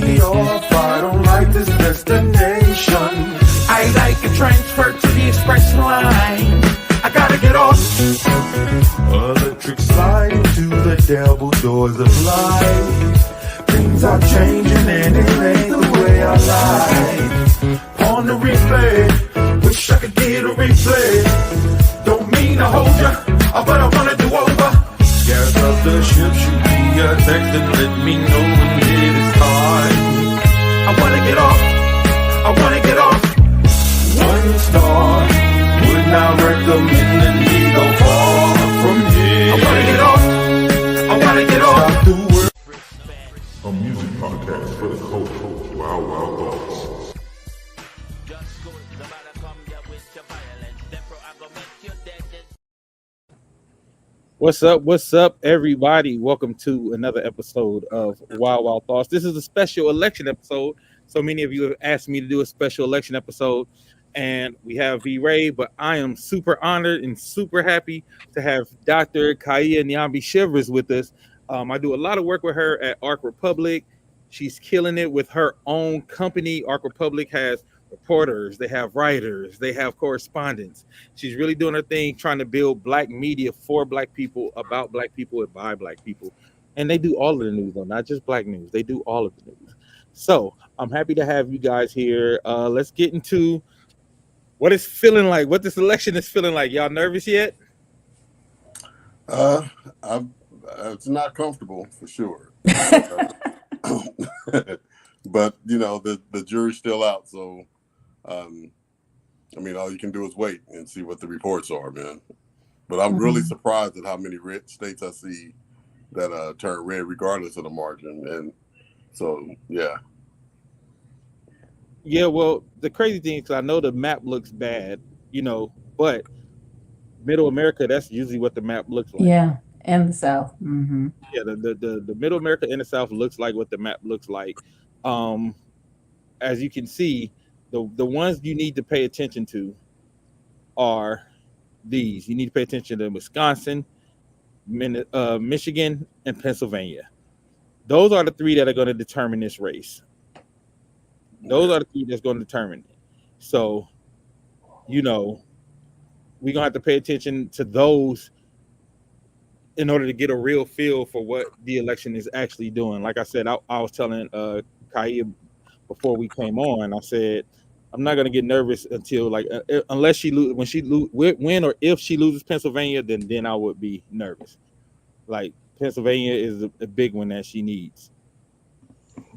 me off. I don't like this destination. I like a transfer to the express line. I gotta get off. Electric slide into the devil doors of life. Things are changing and it ain't the way I like. On the replay, wish I could get a replay. Don't mean to hold ya, but I wanna do over. Gas up the ship, shoot me a text and let me know when it is time. I wanna get off, I wanna get off. 1 star, would not recommend that we go far from here. I wanna get off, I wanna get off. Stop the world. A music podcast for the culture. Wild Wild Thoughts. What's up, everybody? Welcome to another episode of Wild Wild Thoughts. This is a special election episode. So many of you have asked me to do a special election episode, and we have V. Ray, but I am super honored and super happy to have Dr. Kaya Nyambi Shivers with us. I do a lot of work with her at Arc Republic. She's killing it with her own company. Arc Republic has reporters, they have writers, they have correspondents. She's really doing her thing, trying to build black media for black people, about black people, and by black people. And they do all of the news, though, not just black news. They do all of the news. So I'm happy to have you guys here. Let's get into what it's feeling like, what this election is feeling like. Y'all nervous yet? It's not comfortable for sure. But you know, the jury's still out, so I mean, all you can do is wait and see what the reports are, man. But I'm really surprised at how many red states I see that turn red regardless of the margin. And so, yeah. Yeah, well, the crazy thing is I know the map looks bad, you know, but Middle America, that's usually what the map looks like. Yeah, and the South. Mm-hmm. Yeah, the Middle America and the South looks like what the map looks like. As you can see, the ones you need to pay attention to are these. You need to pay attention to Wisconsin, Michigan, and Pennsylvania. Those are the three that are going to determine this race. Those are the three that's going to determine it. So, you know, we're going to have to pay attention to those in order to get a real feel for what the election is actually doing. Like I said, I was telling Kaya before we came on, I said, I'm not going to get nervous until unless she when or if she loses Pennsylvania, then I would be nervous. Like Pennsylvania is a big one that she needs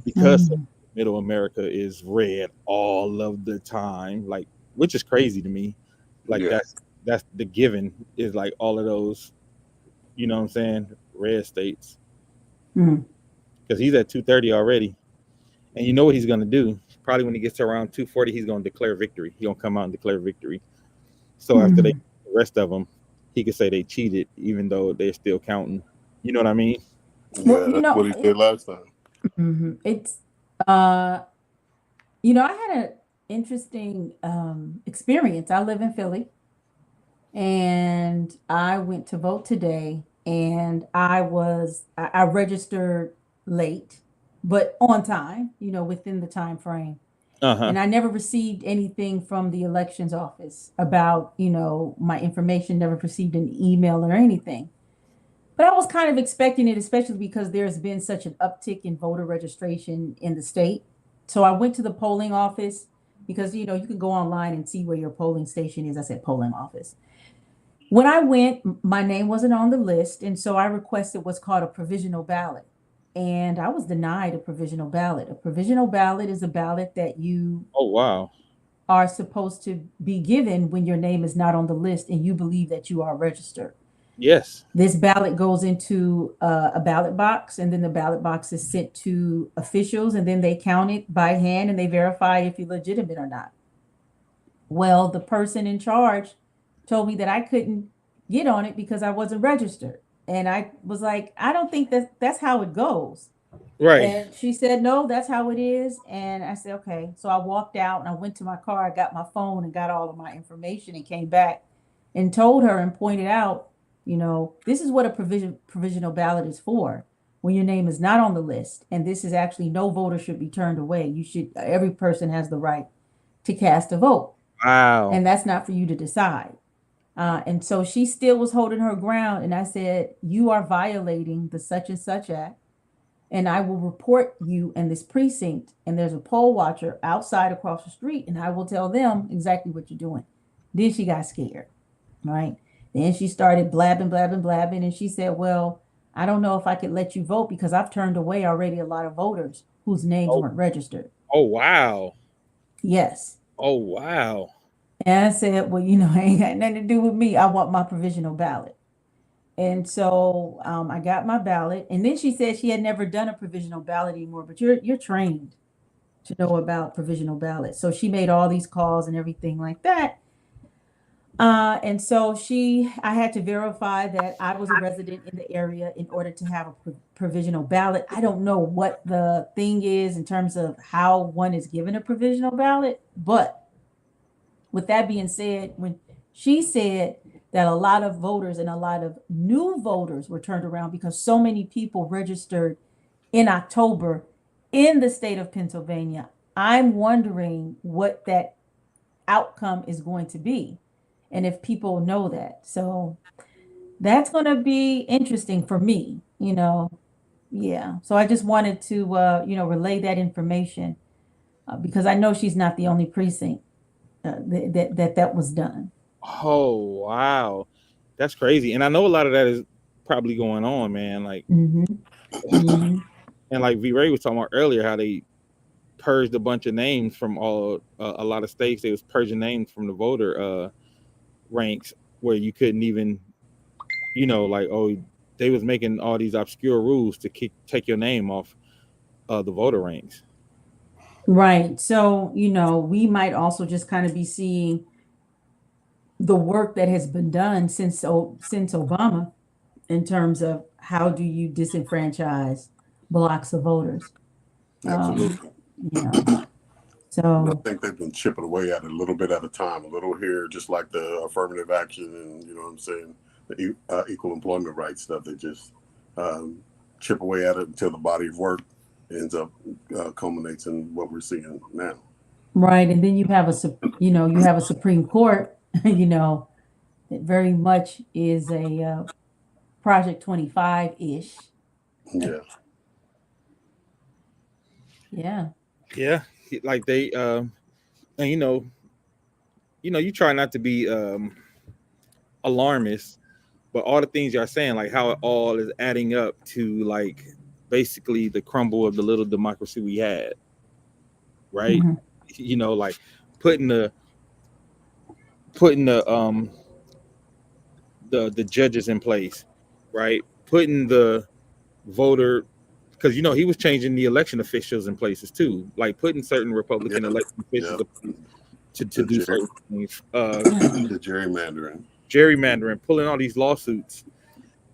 because Middle America is red all of the time, like, which is crazy to me. Like that's the given is like all of those, you know what I'm saying, red states. Because he's at 230 already. And you know what he's going to do? Probably when he gets to around 240, he's going to declare victory. He's going to come out and declare victory. So after the rest of them, he could say they cheated, even though they're still counting. You know what I mean? Yeah, that's what he said last time. It's, I had an interesting experience. I live in Philly, and I went to vote today, and I registered late, but on time, within the time frame. And I never received anything from the elections office about, my information, never received an email or anything. But I was kind of expecting it, especially because there's been such an uptick in voter registration in the state. So I went to the polling office because, you can go online and see where your polling station is. I said polling office. When I went, my name wasn't on the list. And so I requested what's called a provisional ballot. And I was denied a provisional ballot. A provisional ballot is a ballot that you are supposed to be given when your name is not on the list and you believe that you are registered. Yes. This ballot goes into a ballot box, and then the ballot box is sent to officials, and then they count it by hand and they verify if you're legitimate or not. Well, the person in charge told me that I couldn't get on it because I wasn't registered. And I was like, I don't think that's how it goes. Right. And she said, no, that's how it is. And I said, okay. So I walked out and I went to my car. I got my phone and got all of my information and came back and told her and pointed out, this is what a provisional ballot is for. when your name is not on the list, and this is actually no voter should be turned away. Every person has the right to cast a vote. Wow. And that's not for you to decide. And so she still was holding her ground. And I said, you are violating the such and such act. And I will report you in this precinct. And there's a poll watcher outside across the street. And I will tell them exactly what you're doing. Then she got scared. Right. Then she started blabbing. And she said, well, I don't know if I could let you vote because I've turned away already a lot of voters whose names weren't registered. Oh, wow. Yes. Oh, wow. And I said, well, it ain't got nothing to do with me. I want my provisional ballot. And so I got my ballot. And then she said she had never done a provisional ballot anymore, but you're trained to know about provisional ballots. So she made all these calls and everything like that. And so I had to verify that I was a resident in the area in order to have a provisional ballot. I don't know what the thing is in terms of how one is given a provisional ballot. But with that being said, when she said that a lot of voters and a lot of new voters were turned around because so many people registered in October in the state of Pennsylvania, I'm wondering what that outcome is going to be. And if people know that. So that's going to be interesting for me, Yeah. So I just wanted to, relay that information because I know she's not the only precinct that was done. Oh, wow. That's crazy. And I know a lot of that is probably going on, man. Like, and like V Ray was talking about earlier, how they purged a bunch of names from a lot of states. They was purging names from the voter ranks where you couldn't even, they was making all these obscure rules to take your name off the voter ranks. Right. So, we might also just kind of be seeing the work that has been done since Obama in terms of how do you disenfranchise blocks of voters. Absolutely. So I think they've been chipping away at it a little bit at a time, a little here, just like the affirmative action and, you know what I'm saying, the equal employment rights stuff. They just chip away at it until the body of work ends up culminates in what we're seeing now. Right. And then you have a Supreme Court, that very much is a Project 25-ish. Yeah. Yeah. Yeah. Like they, and you try not to be alarmist, but all the things y'all saying, like how it all is adding up to like basically the crumble of the little democracy we had, right? Mm-hmm. Like putting the judges in place, right? Putting the voter, because he was changing the election officials in places too, like putting certain Republican election officials to do certain things. The gerrymandering, pulling all these lawsuits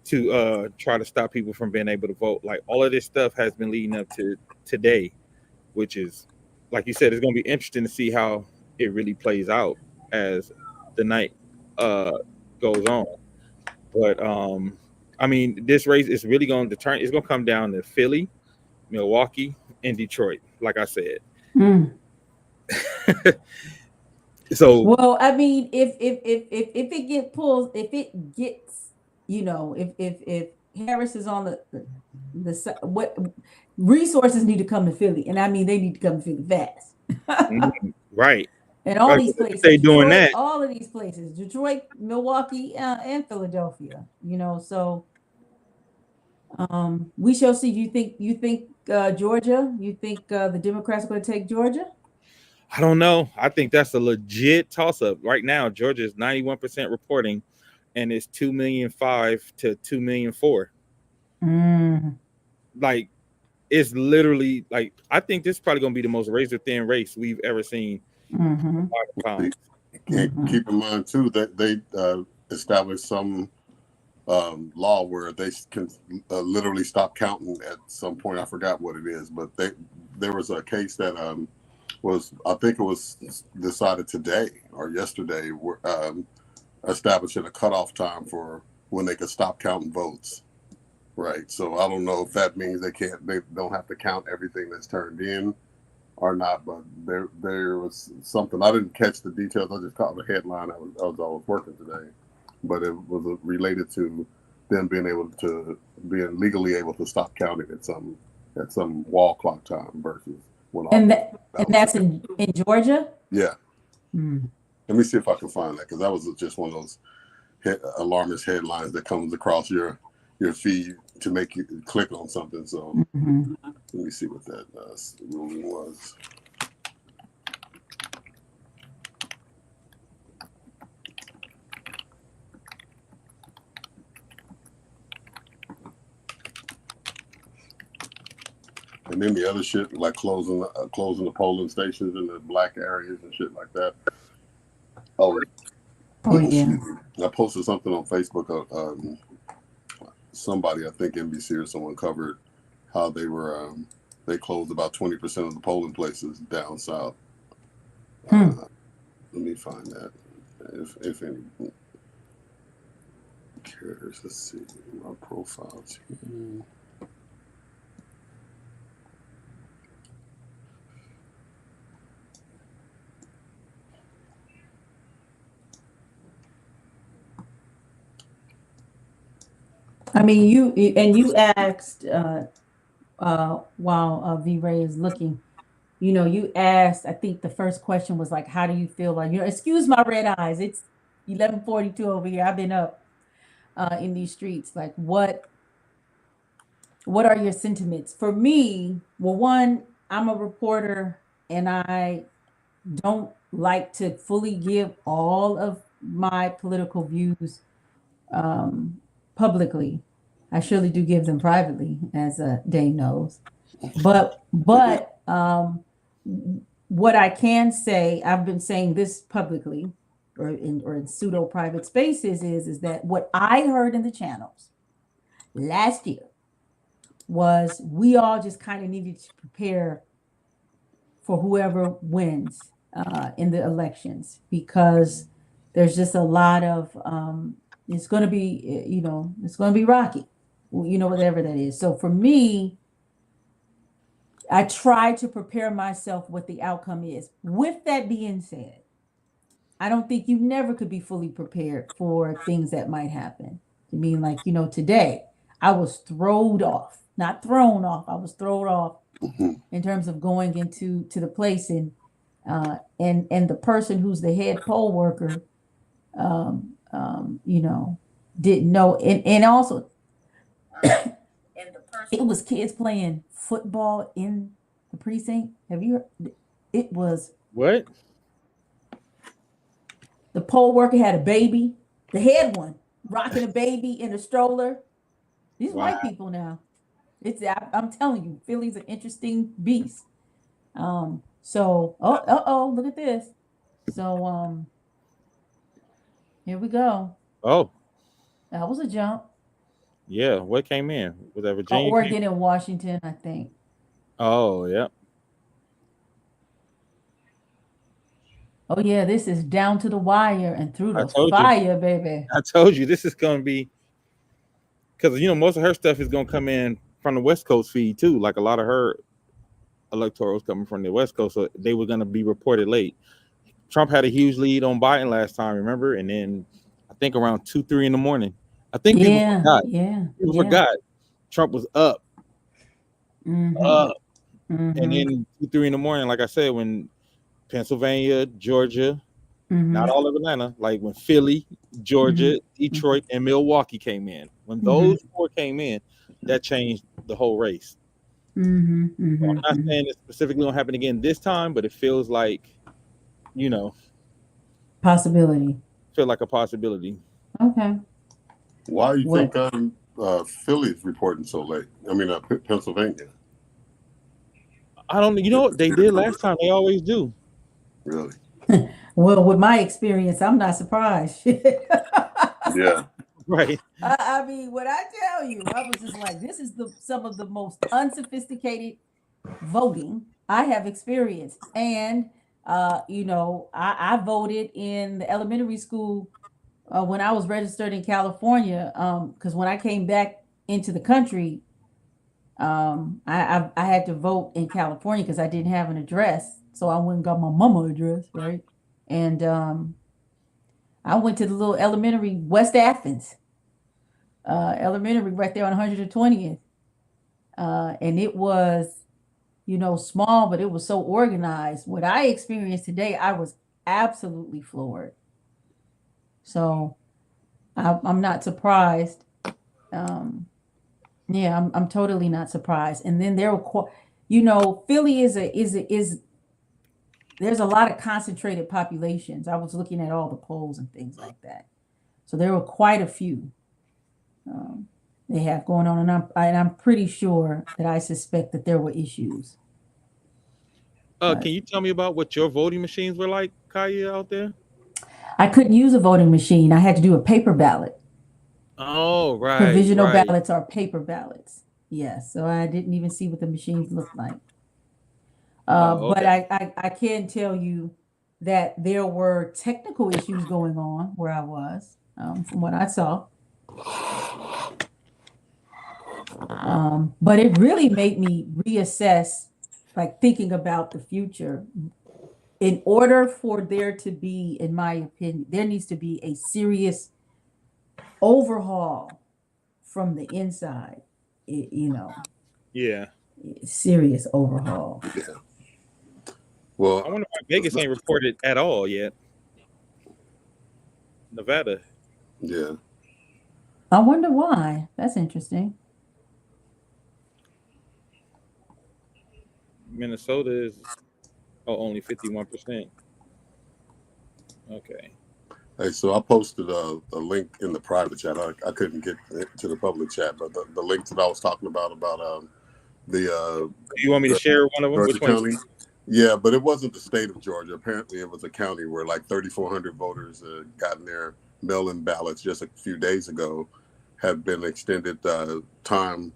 to try to stop people from being able to vote. Like all of this stuff has been leading up to today, which is, like you said, it's going to be interesting to see how it really plays out as the night goes on. But this race is really going to determine. It's going to come down to Philly, Milwaukee, and Detroit. Like I said. So well, if it gets pulled, if it gets, if Harris is on the what resources need to come to Philly, and they need to come to Philly fast. Right. And all these places, they doing Detroit, that. All of these places, Detroit, Milwaukee, and Philadelphia. So we shall see. You think Georgia? You think the Democrats are going to take Georgia? I don't know. I think that's a legit toss-up. Right now, Georgia is 91% reporting, and it's 2,000,005 to 2,000,004. Like, it's literally like, I think this is probably going to be the most razor-thin race we've ever seen. Keep in mind too that they established some law where they can literally stop counting at some point. I forgot what it is, but there was a case that I think it was decided today or yesterday, establishing a cutoff time for when they could stop counting votes. Right. So I don't know if that means they don't have to count everything that's turned in or not, but there was something. I didn't catch the details. I just caught the headline. I was working today, but it was related to them being legally able to stop counting at some wall clock time versus when and that's in Georgia. Yeah. Let me see if I can find that, because that was just one of those alarmist headlines that comes across your feed to make you click on something. So let me see what that ruling was. And then the other shit, like closing the polling stations in the black areas and shit like that. Oh yeah. I posted something on Facebook. Somebody, I think NBC or someone, covered how they closed about 20% of the polling places down south. Let me find that, if anyone cares. Let's see my profiles here. I mean, you asked while V-Ray is looking, you asked, I think the first question was like, how do you feel like, excuse my red eyes, it's 11:42 over here. I've been up in these streets. Like, what are your sentiments? For me, well, one, I'm a reporter and I don't like to fully give all of my political views publicly. I surely do give them privately, as Dane knows. But what I can say, I've been saying this publicly or in pseudo private spaces, is that what I heard in the channels last year was we all just kind of needed to prepare for whoever wins in the elections, because there's just a lot of it's going to be, it's going to be rocky, whatever that is. So for me, I try to prepare myself what the outcome is. With that being said, I don't think you never could be fully prepared for things that might happen. I mean, like, today I was not thrown off. I was thrown off in terms of going into the place, and the person who's the head poll worker, didn't know, and also it was kids playing football in the precinct. Have you heard? It was what? The poll worker had a baby, the head one, rocking a baby in a stroller. These white people now. I'm telling you, Philly's an interesting beast. So look at this. So here we go. Oh, that was a jump. Yeah, what came in? Was that Virginia? Oregon and Washington, I think. Oh, yeah. Oh yeah, this is down to the wire and through the fire, baby. I told you this is gonna be, because most of her stuff is gonna come in from the West Coast feed too. Like a lot of her electorals coming from the West Coast, so they were gonna be reported late. Trump had a huge lead on Biden last time, remember? And then I think around 2-3 in the morning, I think people forgot Trump was up, and then 2-3 in the morning, like I said, when Pennsylvania, Georgia, not all of Atlanta, like when Philly, Georgia, Detroit, and Milwaukee came in. When those four came in, that changed the whole race. So I'm not saying it specifically won't happen again this time, but it feels like, possibility. Feel like a possibility. Okay. Why do you think Philly's reporting so late? I mean, Pennsylvania. I don't. You know what they did last time? They always do. Really? Well, with my experience, I'm not surprised. Yeah. Right. I mean, when I tell you, I was just like, this is some of the most unsophisticated voting I have experienced. And, I voted in the elementary school when I was registered in California, because when I came back into the country, I had to vote in California because I didn't have an address, so I went and got my mama address, right? And I went to the little elementary, West Athens elementary, right there on 120th, and it was, small, but it was so organized. What I experienced today, I was absolutely floored. So I'm not surprised. Yeah, I'm totally not surprised. And then there were, Philly is there's a lot of concentrated populations. I was looking at all the polls and things like that. So there were quite a few they have going on, and I'm pretty sure that I suspect that there were issues. Can you tell me about what your voting machines were like, Kaya, out there? I couldn't use a voting machine. I had to do a paper ballot. Oh, right. Provisional ballots are paper ballots. Yes. So I didn't even see what the machines looked like. Okay. But I can tell you that there were technical issues going on where I was, from what I saw. But it really made me reassess, like thinking about the future. In order for there to be, in my opinion, there needs to be a serious overhaul from the inside, Yeah. Serious overhaul. Yeah. Well, I wonder why Vegas ain't reported at all yet. Nevada. Yeah. I wonder why. That's interesting. Minnesota is only 51%. Okay. Hey, so I posted a link in the private chat. I couldn't get to the public chat, but the link that I was talking about the you want me to share one of them? Georgia Which one? County? Yeah, but it wasn't the state of Georgia. Apparently, it was a county where like 3,400 voters gotten their mail-in ballots just a few days ago, have been extended time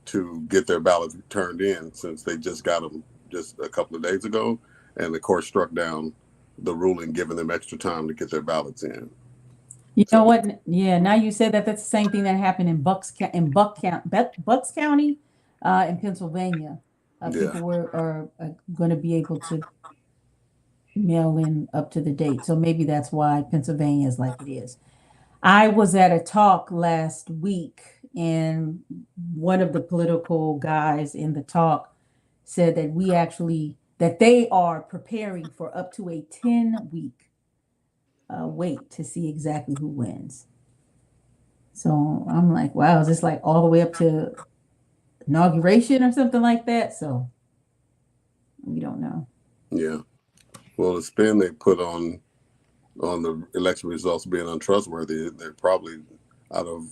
to get their ballots turned in since they just got them just a couple of days ago, and the court struck down the ruling giving them extra time to get their ballots in. You know what? Yeah, now you said that, that's the same thing that happened in Bucks County, in Pennsylvania. People are going to be able to mail in up to the date. So maybe that's why Pennsylvania is like it is. I was at a talk last week, and one of the political guys in the talk said that they are preparing for up to a 10-week wait to see exactly who wins. So I'm like, wow, is this like all the way up to inauguration or something like that? So we don't know. Yeah. Well, the spin they put on the election results being untrustworthy, they're probably out of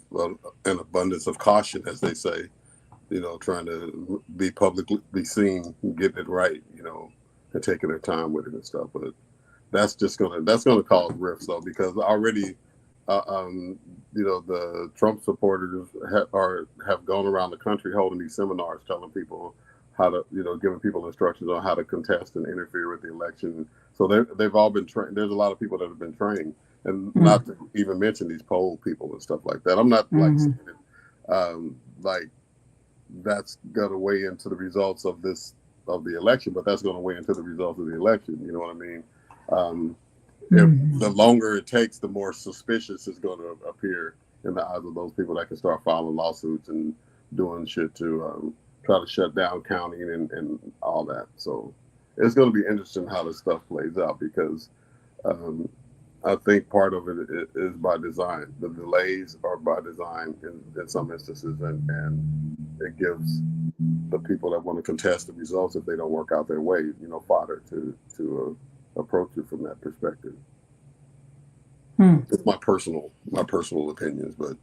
an abundance of caution, as they say, trying to be publicly be seen, getting it right, and taking their time with it and stuff. But that's gonna cause rifts though, because already, the Trump supporters have gone around the country holding these seminars, telling people how to, giving people instructions on how to contest and interfere with the election. So they've all been trained. There's a lot of people that have been trained, and not to even mention these poll people and stuff like that. I'm not saying it, like that's going to weigh into the results of the election, but that's going to weigh into the results of the election. You know what I mean? If the longer it takes, the more suspicious it's going to appear in the eyes of those people that can start filing lawsuits and doing shit to try to shut down counting and all that. So it's going to be interesting how this stuff plays out, because I think part of it is by design. The delays are by design in some instances, and it gives the people that want to contest the results, if they don't work out their way, fodder to approach it from that perspective. It's my personal opinions, but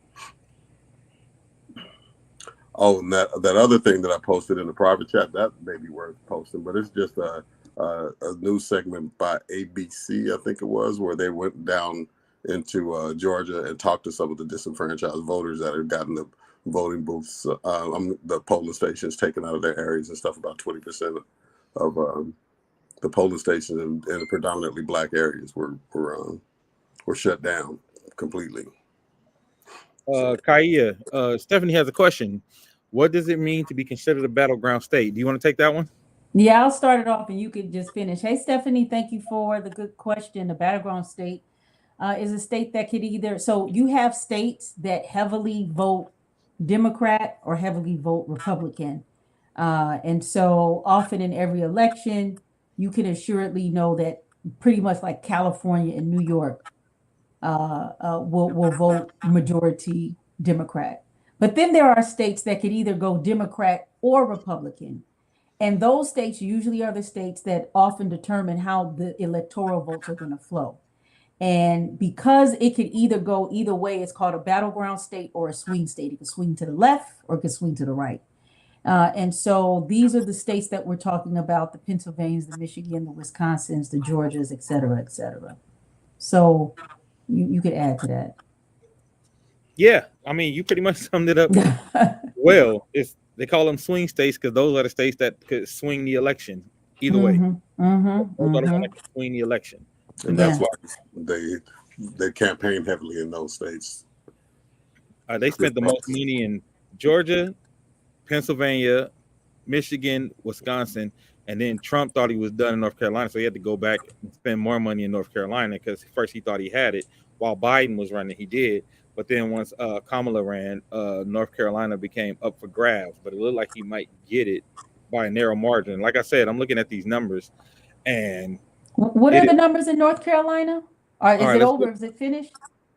and that other thing that I posted in the private chat, that may be worth posting, but it's just a news segment by ABC, I think it was, where they went down into Georgia and talked to some of the disenfranchised voters that had gotten the voting booths, the polling stations taken out of their areas and stuff. About 20% of the polling stations in predominantly Black areas were shut down completely. Kaya, Stephanie has a question. What does it mean to be considered a battleground state? Do you want to take that one? Yeah, I'll start it off and you could just finish. Hey, Stephanie, thank you for the good question. The battleground state is a state that could either, so you have states that heavily vote Democrat or heavily vote Republican. And so often in every election, you can assuredly know that pretty much like California and New York will vote majority Democrat. But then there are states that could either go Democrat or Republican. And those states usually are the states that often determine how the electoral votes are going to flow. And because it could either go either way, it's called a battleground state or a swing state. It could swing to the left or it could swing to the right. And so these are the states that we're talking about: the Pennsylvanias, the Michigan, the Wisconsins, the Georgias, et cetera, et cetera. So you could add to that. Yeah, I mean, you pretty much summed it up well. They call them swing states because those are the states that could swing the election either way. Those are the ones that could swing the election. And that's why they campaign heavily in those states. They spent the most money in Georgia, Pennsylvania, Michigan, Wisconsin, and then Trump thought he was done in North Carolina, so he had to go back and spend more money in North Carolina because first he thought he had it. While Biden was running, he did. But then once Kamala ran, North Carolina became up for grabs. But it looked like he might get it by a narrow margin. Like I said, I'm looking at these numbers. And what are the numbers in North Carolina? Is it over? Is it finished?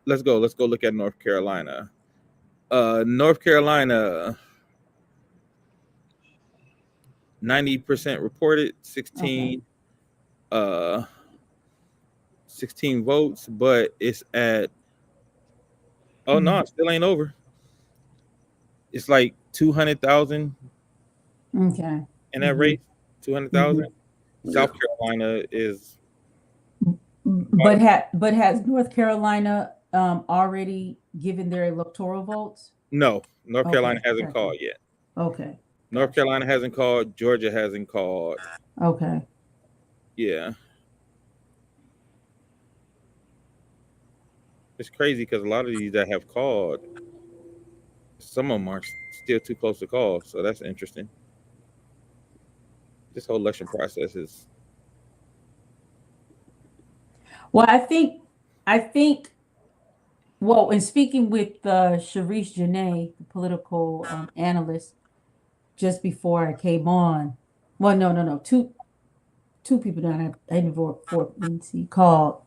Let's go. Let's go look at North Carolina. North Carolina, 90% reported, 16 votes, but it's at no, it still ain't over. It's like 200,000. Okay. In that rate, 200,000. South Carolina is. But has North Carolina already given their electoral votes? No, North Carolina hasn't called yet. Okay. North Carolina hasn't called. Georgia hasn't called. Okay. Yeah. It's crazy because a lot of these that have called, some of them are still too close to call. So that's interesting. This whole election process is. Well, I think, well, in speaking with Sharice Janae, the political analyst, just before I came on, well, no, two people down at NBC called.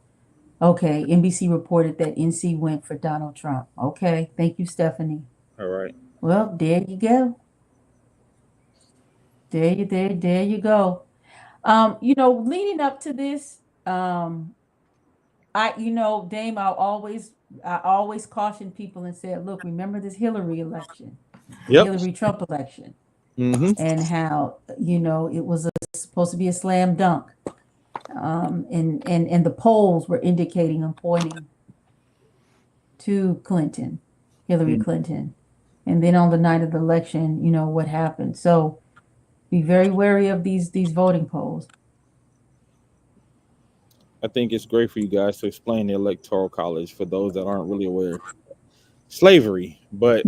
Okay, NBC reported that NC went for Donald Trump. Okay, thank you, Stephanie. All right. Well, there you go. There you go. Leading up to this, Dame, I always caution people and said, look, remember this Hillary election, Hillary Trump election, and how, it was supposed to be a slam dunk. And the polls were indicating and pointing to Hillary Clinton. And then on the night of the election, what happened. So be very wary of these voting polls. I think it's great for you guys to explain the Electoral College for those that aren't really aware of slavery, but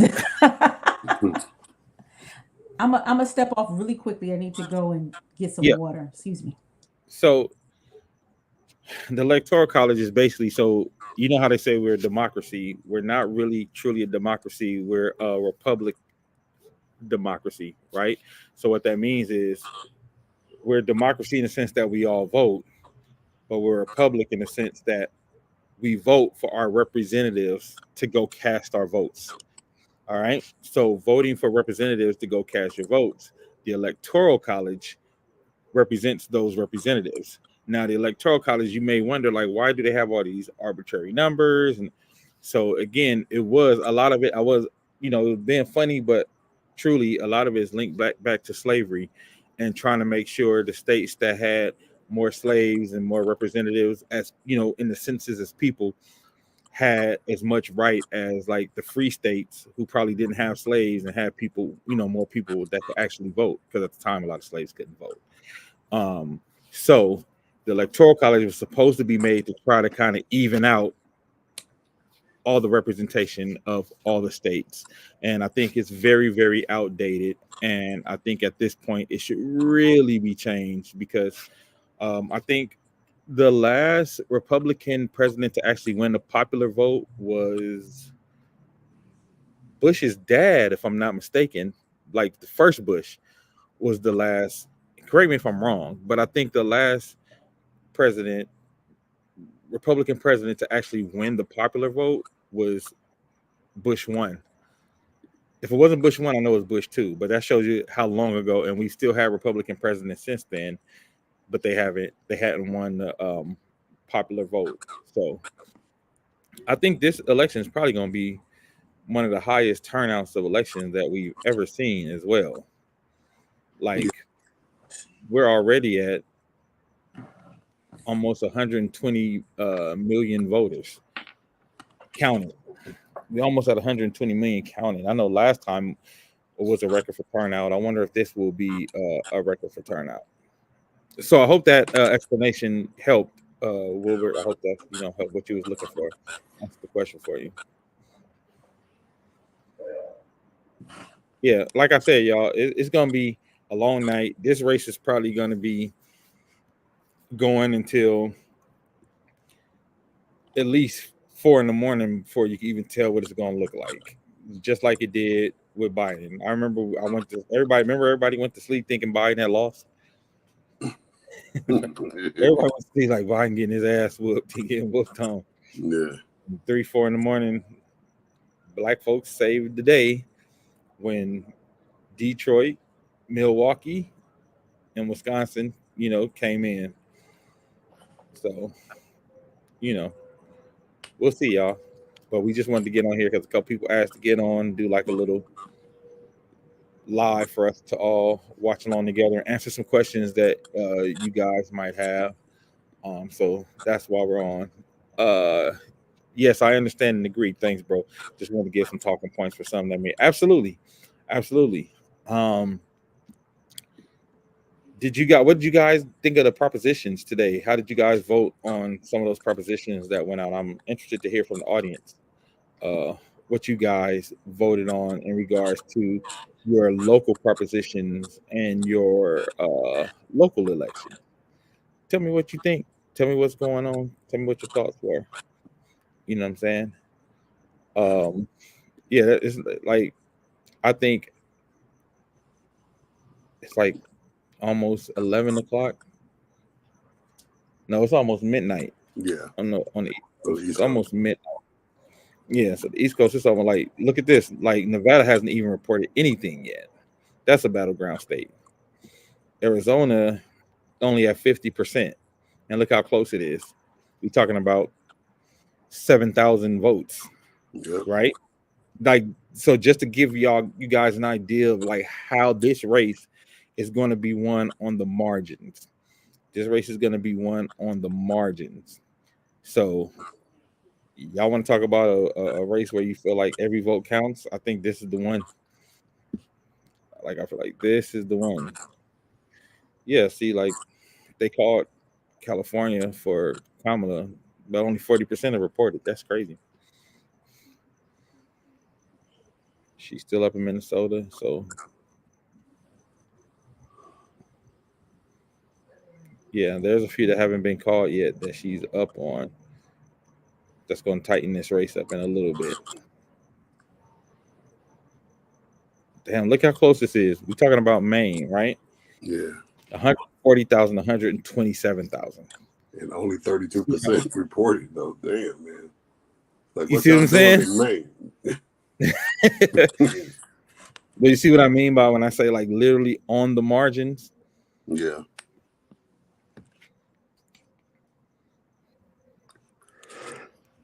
I'm gonna step off really quickly. I need to go and get some water. Excuse me. So the Electoral College is basically, so you know how they say we're a democracy. We're not really truly a democracy. We're a republic democracy, right? So what that means is we're a democracy in the sense that we all vote, but we're a republic in the sense that we vote for our representatives to go cast our votes. All right. So voting for representatives to go cast your votes, the Electoral College represents those representatives. Now, the Electoral College, you may wonder, like, why do they have all these arbitrary numbers? And so, again, it was a lot of it. I was, being funny, but truly a lot of it is linked back to slavery and trying to make sure the states that had more slaves and more representatives, as in the census as people, had as much right as like the free states who probably didn't have slaves and had people, more people that could actually vote, because at the time a lot of slaves couldn't vote. So the Electoral College was supposed to be made to try to kind of even out all the representation of all the states. And I think it's very, very outdated. And I think at this point it should really be changed because I think the last Republican president to actually win the popular vote was Bush's dad, if I'm not mistaken. Like the first Bush was the last. Correct me if I'm wrong, but I think the last president, Republican president, to actually win the popular vote was Bush 1. If it wasn't Bush 1, I know it was Bush 2, but that shows you how long ago. And we still have Republican presidents since then, but they hadn't won the popular vote. So I think this election is probably going to be one of the highest turnouts of elections that we've ever seen as well. Like, we're already at almost 120 million voters counted. We almost at 120 million counted. I know last time it was a record for turnout. I wonder if this will be a record for turnout. So I hope that explanation helped, Wilbert. I hope that helped what you was looking for. That's the question for you. Yeah, like I said, y'all, it's gonna be a long night. This race is probably gonna be going until at least 4 a.m. before you can even tell what it's gonna look like. Just like it did with Biden. I remember everybody went to sleep thinking Biden had lost. Everybody wants to see like Biden getting his ass whooped. He getting whooped on. Yeah. 3, 4 a.m. Black folks saved the day when Detroit, Milwaukee, and Wisconsin, came in. So, we'll see, y'all. But we just wanted to get on here because a couple people asked to get on, do like a little live for us to all watch along together, answer some questions that you guys might have. So that's why we're on. Yes, I understand and agree. Thanks, bro. Just want to give some talking points for something that may absolutely. What did you guys think of the propositions today? How did you guys vote on some of those propositions that went out? I'm interested to hear from the audience what you guys voted on in regards to your local propositions and your local election. Tell me what you think. Tell me what's going on. Tell me what your thoughts were. You know what I'm saying? Yeah, it's like, I think it's like almost 11 o'clock. No, it's almost midnight. Yeah. On the East Coast. It's almost midnight. Yeah, so the East Coast is almost like, look at this. Like, Nevada hasn't even reported anything yet. That's a battleground state. Arizona only at 50%. And look how close it is. We're talking about 7,000 votes. Yep. Right? Like, so just to give you guys an idea of like how this race is going to be won on the margins. This race is going to be won on the margins. So y'all want to talk about a race where you feel like every vote counts? I think this is the one. Like, I feel like this is the one. Yeah, see, like, they called California for Kamala, but only 40% have reported. That's crazy. She's still up in Minnesota, so yeah, there's a few that haven't been called yet that she's up on. That's going to tighten this race up in a little bit. Damn, look how close this is. We're talking about Maine, right? Yeah. 140,000, 127,000. And only 32% reported, though. Damn, man. Like, you see what I'm saying? But you see what I mean by when I say like literally on the margins? Yeah.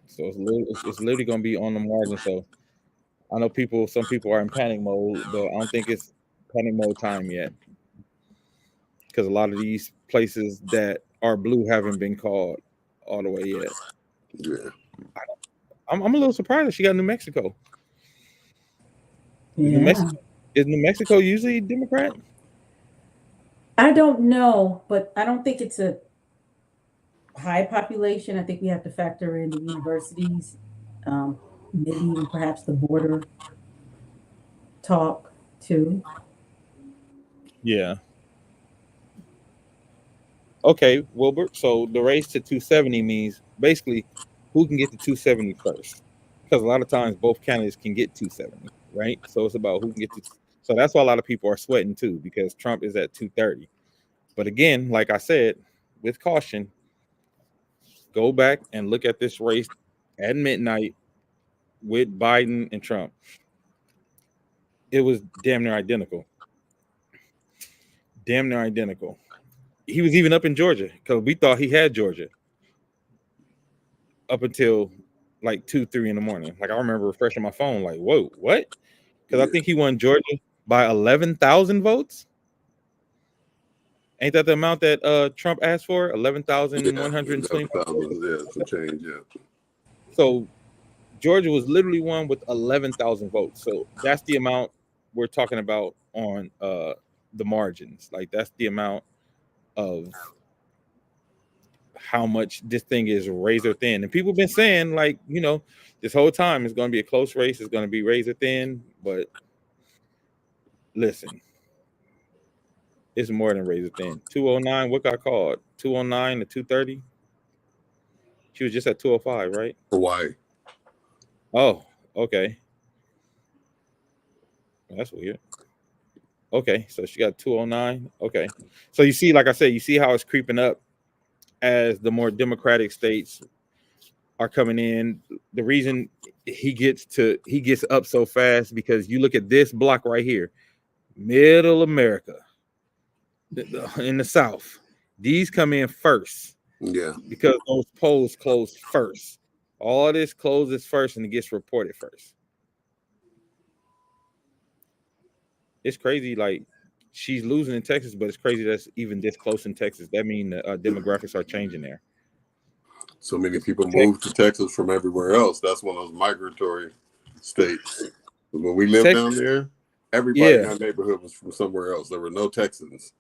So it's literally going to be on the margin. So I know some people are in panic mode, but I don't think it's panic mode time yet. Because a lot of these places that are blue haven't been called all the way yet. Yeah. I'm a little surprised that she got New Mexico. Yeah. Is New Mexico usually Democrat? I don't know, but I don't think it's a high population. I think we have to factor in the universities. maybe even perhaps the border talk too. Yeah. Okay, Wilbert. So the race to 270 means basically who can get to 270 first. Because a lot of times both candidates can get 270, right? So it's about who can get to. So that's why a lot of people are sweating too, because Trump is at 230. But again, like I said, with caution, go back and look at this race at midnight with Biden and Trump. It was damn near identical. Damn near identical. He was even up in Georgia because we thought he had Georgia up until like 2, 3 in the morning. Like I remember refreshing my phone, like, whoa, what? Because I think he won Georgia by 11,000 votes. Ain't that the amount that Trump asked for? 11,120. Yeah, some change. Yeah. So Georgia was literally won with 11,000 votes. So that's the amount we're talking about on the margins. Like that's the amount of how much this thing is razor thin. And people have been saying, like, you know, this whole time it's going to be a close race. It's going to be razor thin. But listen, it's more than razor thin. 209, what got called? 209 to 230? She was just at 205, right? Hawaii. Oh, okay. That's weird. Okay, so she got 209. Okay. So you see, like I said, you see how it's creeping up as the more democratic states are coming in. The reason he gets up so fast because you look at this block right here, middle America, in the South. These come in first. Yeah. Because those polls close first. All this closes first and it gets reported first. It's crazy. Like she's losing in Texas, but it's crazy that's even this close in Texas. That means the demographics are changing there. So many people move to Texas from everywhere else. That's one of those migratory states. When we lived down there, everybody in our neighborhood was from somewhere else. There were no Texans.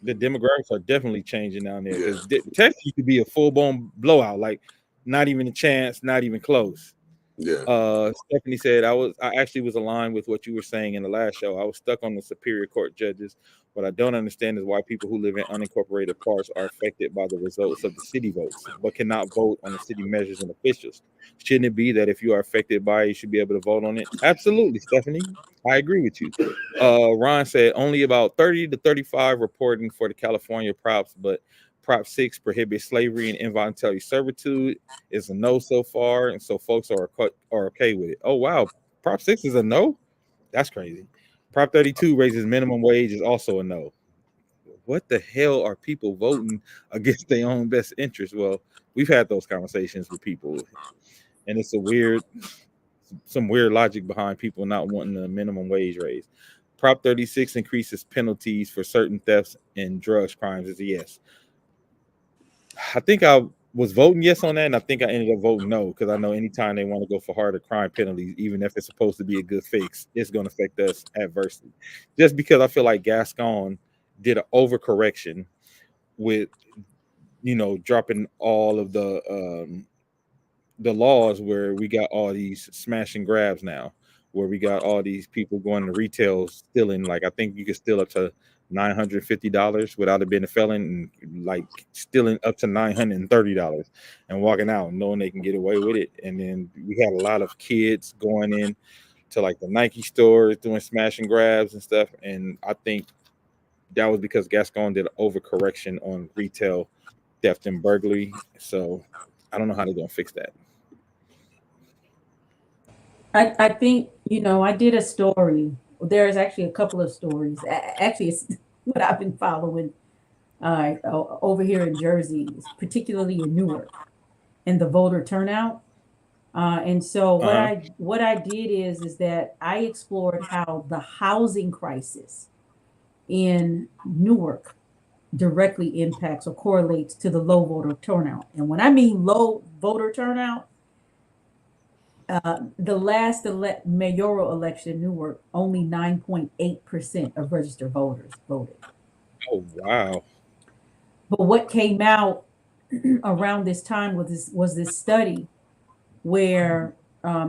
The demographics are definitely changing down there because Texas used to be a full-blown blowout, like not even a chance, not even close. Yeah. Stephanie said I actually was aligned with what you were saying in the last show. I was stuck on the Superior Court judges. What I don't understand is why people who live in unincorporated parts are affected by the results of the city votes, but cannot vote on the city measures and officials. Shouldn't it be that if you are affected by it, you should be able to vote on it? Absolutely, Stephanie. I agree with you. Ron said only about 30 to 35 reporting for the California props, but Prop 6 prohibits slavery and involuntary servitude is a no so far, and so folks are okay with it. Oh, wow. Prop 6 is a no? That's crazy. Prop 32 raises minimum wage is also a no. What the hell are people voting against their own best interest? Well, we've had those conversations with people, and it's some weird logic behind people not wanting the minimum wage raise. Prop 36 increases penalties for certain thefts and drugs crimes is a yes. I think I was voting yes on that, and I think I ended up voting no because I know anytime they want to go for harder crime penalties, even if it's supposed to be a good fix, it's going to affect us adversely. Just because I feel like Gascon did an overcorrection with, dropping all of the laws where we got all these smash and grabs now, where we got all these people going to retail stealing. Like I think you could steal up to $950 without it being a felon, and like stealing up to $930 and walking out knowing they can get away with it. And then we had a lot of kids going in to like the Nike stores doing smash and grabs and stuff. And I think that was because Gascon did an overcorrection on retail theft and burglary. So I don't know how they're gonna fix that. I think, I did a story. There's actually a couple of stories. Actually, it's what I've been following over here in Jersey, particularly in Newark, and the voter turnout. And so what I did is that I explored how the housing crisis in Newark directly impacts or correlates to the low voter turnout. And when I mean low voter turnout, the last mayoral election in Newark, only 9.8% of registered voters voted. Oh, wow. But what came out around this time was this study where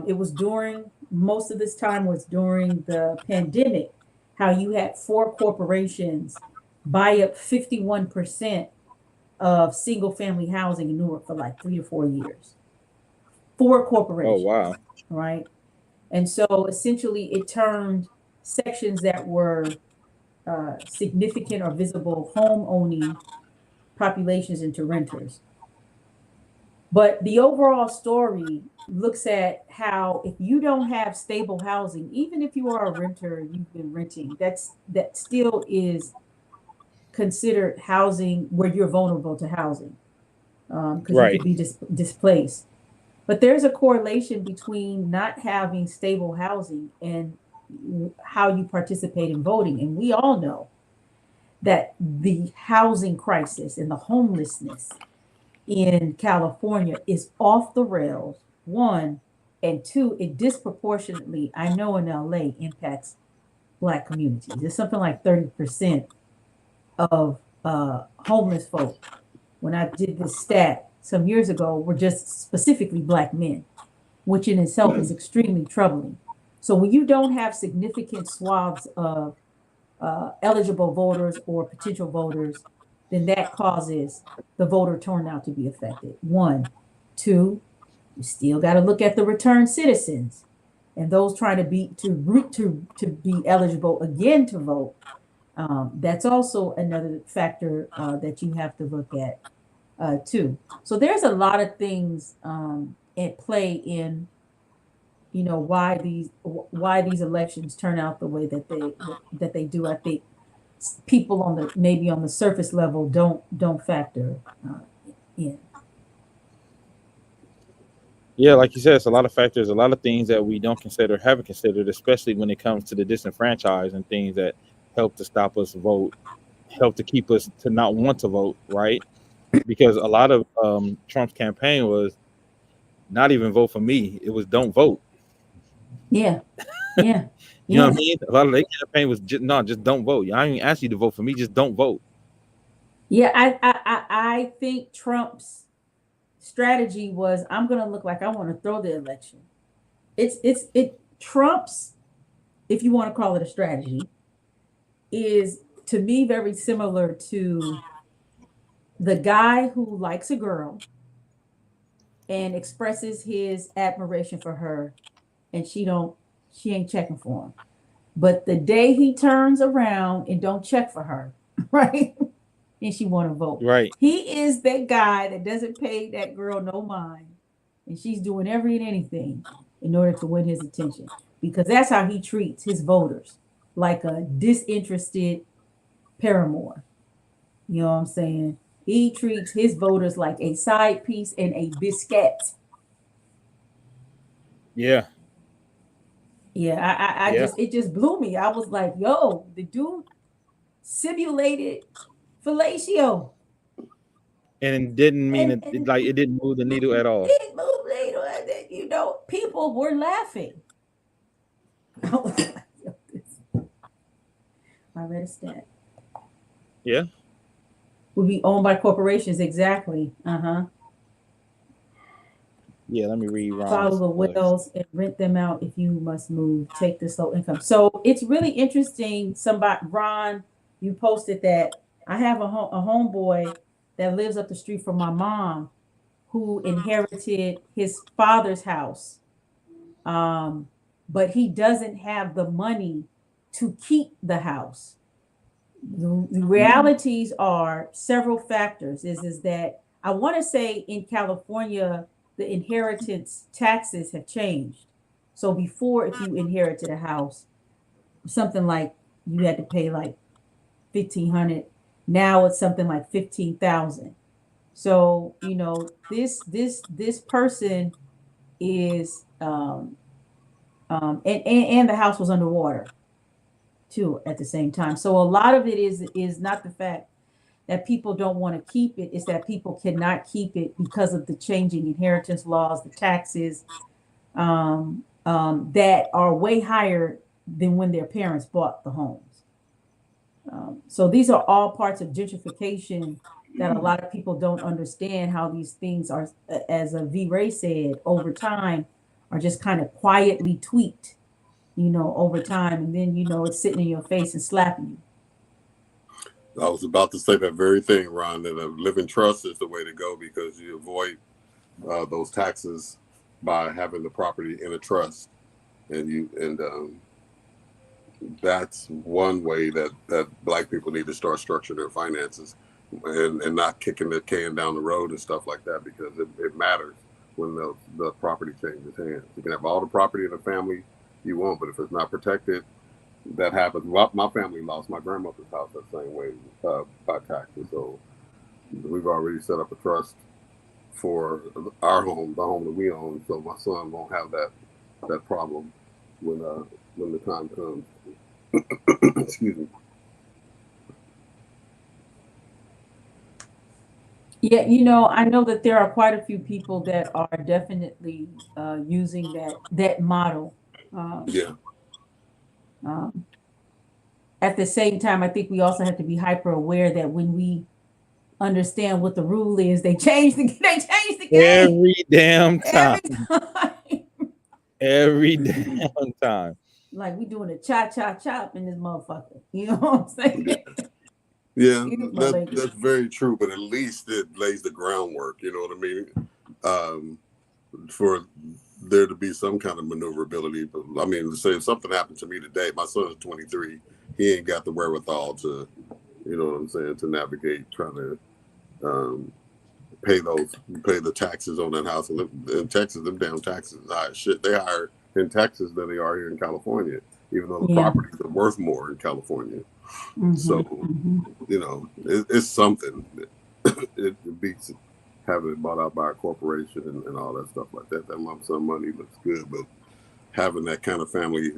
it was during, most of this time was during the pandemic, how you had 4 corporations buy up 51% of single family housing in Newark for like 3 to 4 years. 4 corporations. Oh, wow. Right. And so essentially it turned sections that were significant or visible home owning populations into renters. But the overall story looks at how if you don't have stable housing, even if you are a renter, you've been renting, that still is considered housing where you're vulnerable to housing, because you Right. could be displaced. But there's a correlation between not having stable housing and how you participate in voting. And we all know that the housing crisis and the homelessness in California is off the rails, one, and two, it disproportionately, I know in LA, impacts Black communities. There's something like 30% of homeless folk, when I did this stat some years ago, were just specifically Black men, which in itself is extremely troubling. So when you don't have significant swaths of eligible voters or potential voters, then that causes the voter turnout to be affected. One, two, you still got to look at the returned citizens and those trying to be eligible again to vote. That's also another factor that you have to look at too. So there's a lot of things at play in, why these elections turn out the way that they do. I think people on the surface level don't factor in. Yeah, like you said, it's a lot of factors, a lot of things that we don't consider, haven't considered, especially when it comes to the disenfranchised and things that help to stop us vote, help to keep us to not want to vote, right? Because a lot of Trump's campaign was not even vote for me; it was don't vote. Yeah, yeah, You know what I mean? A lot of their campaign was just don't vote. I ain't ask you to vote for me, just don't vote. Yeah, I think Trump's strategy was, I'm gonna look like I want to throw the election. Trump's, if you want to call it a strategy, is to me very similar to the guy who likes a girl and expresses his admiration for her, and she ain't checking for him. But the day he turns around and don't check for her, right? And she want to vote. Right. He is that guy that doesn't pay that girl no mind, and she's doing every and anything in order to win his attention, because that's how he treats his voters, like a disinterested paramour. You know what I'm saying? He treats his voters like a side piece and a biscuit. Yeah. Yeah, it just blew me. I was like, yo, the dude simulated fellatio. And it didn't mean it didn't move the needle at all. It didn't move the needle. People were laughing. I read a stat. Yeah. Would be owned by corporations, exactly. Yeah, let me read Ron's. Follow the wells and rent them out if you must move. Take this low income. So it's really interesting. Ron, you posted that. I have a homeboy that lives up the street from my mom, who inherited his father's house, but he doesn't have the money to keep the house. The realities are several factors. Is that I want to say in California, the inheritance taxes have changed. So before, if you inherited a house, something like you had to pay like $1,500. Now it's something like $15,000. So this person is and the house was underwater too at the same time. So a lot of it is not the fact that people don't want to keep it, it's that people cannot keep it because of the changing inheritance laws, the taxes that are way higher than when their parents bought the homes. So these are all parts of gentrification that a lot of people don't understand how these things are, as a V-Ray said, over time are just kind of quietly tweaked, over time. And then, it's sitting in your face and slapping you. I was about to say that very thing, Ron, that a living trust is the way to go because you avoid those taxes by having the property in a trust. And that's one way that Black people need to start structuring their finances and not kicking the can down the road and stuff like that, because it matters when the property changes hands. You can have all the property in the family you want, but if it's not protected, that happens. My family lost my grandmother's house that same way by taxes. So we've already set up a trust for our home, the home that we own, so my son won't have that problem when the time comes. Excuse me. Yeah, I know that there are quite a few people that are definitely using that model. At the same time, I think we also have to be hyper aware that when we understand what the rule is, they change the game every damn time. Every damn time. Like we doing a chop in this motherfucker. You know what I'm saying? Yeah, that's very true. But at least it lays the groundwork. You know what I mean? For there to be some kind of maneuverability. But I mean, to say if something happened to me today, my son is 23. He ain't got the wherewithal to, you know what I'm saying, to navigate trying to pay the taxes on that house. And in Texas, them damn taxes is high as shit. They higher in Texas than they are here in California, even though the properties are worth more in California. So, it's something. It beats having it bought out by a corporation and all that stuff like that. That lump sum money looks good, but having that kind of family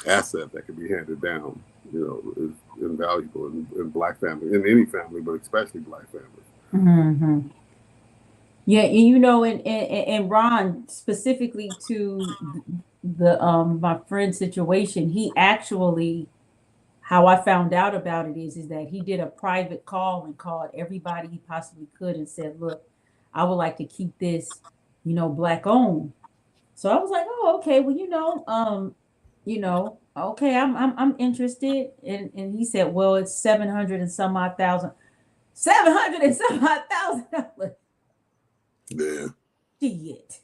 asset that can be handed down, is invaluable in Black family, in any family, but especially Black families. Yeah, and Ron, specifically to the my friend's situation, he actually, how I found out about it is that he did a private call and called everybody he possibly could and said, look, I would like to keep this, Black owned. So I was like, oh, okay, well, okay, I'm interested. And he said, well, it's $700 and some odd thousand. $700,000. Yeah. Shit.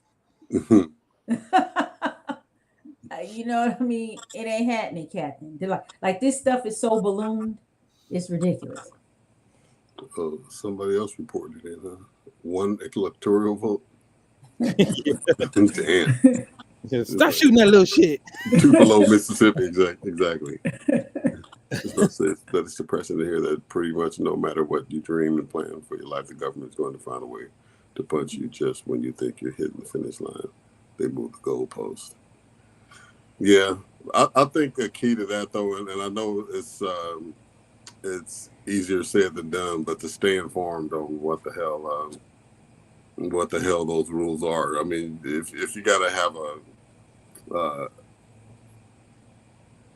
You know what I mean? It ain't happening, Captain. They're like this stuff is so ballooned, it's ridiculous. Oh, somebody else reported it, huh? One electoral vote. Damn. Stop shooting that little shit. Tupelo, Mississippi. Exactly. That is depressing to hear that pretty much no matter what you dream and plan for your life, the government's going to find a way to punch you just when you think you're hitting the finish line. They move the goalpost. Yeah, I think the key to that, though, and I know it's easier said than done, but to stay informed on what the hell those rules are. I mean, if you got to have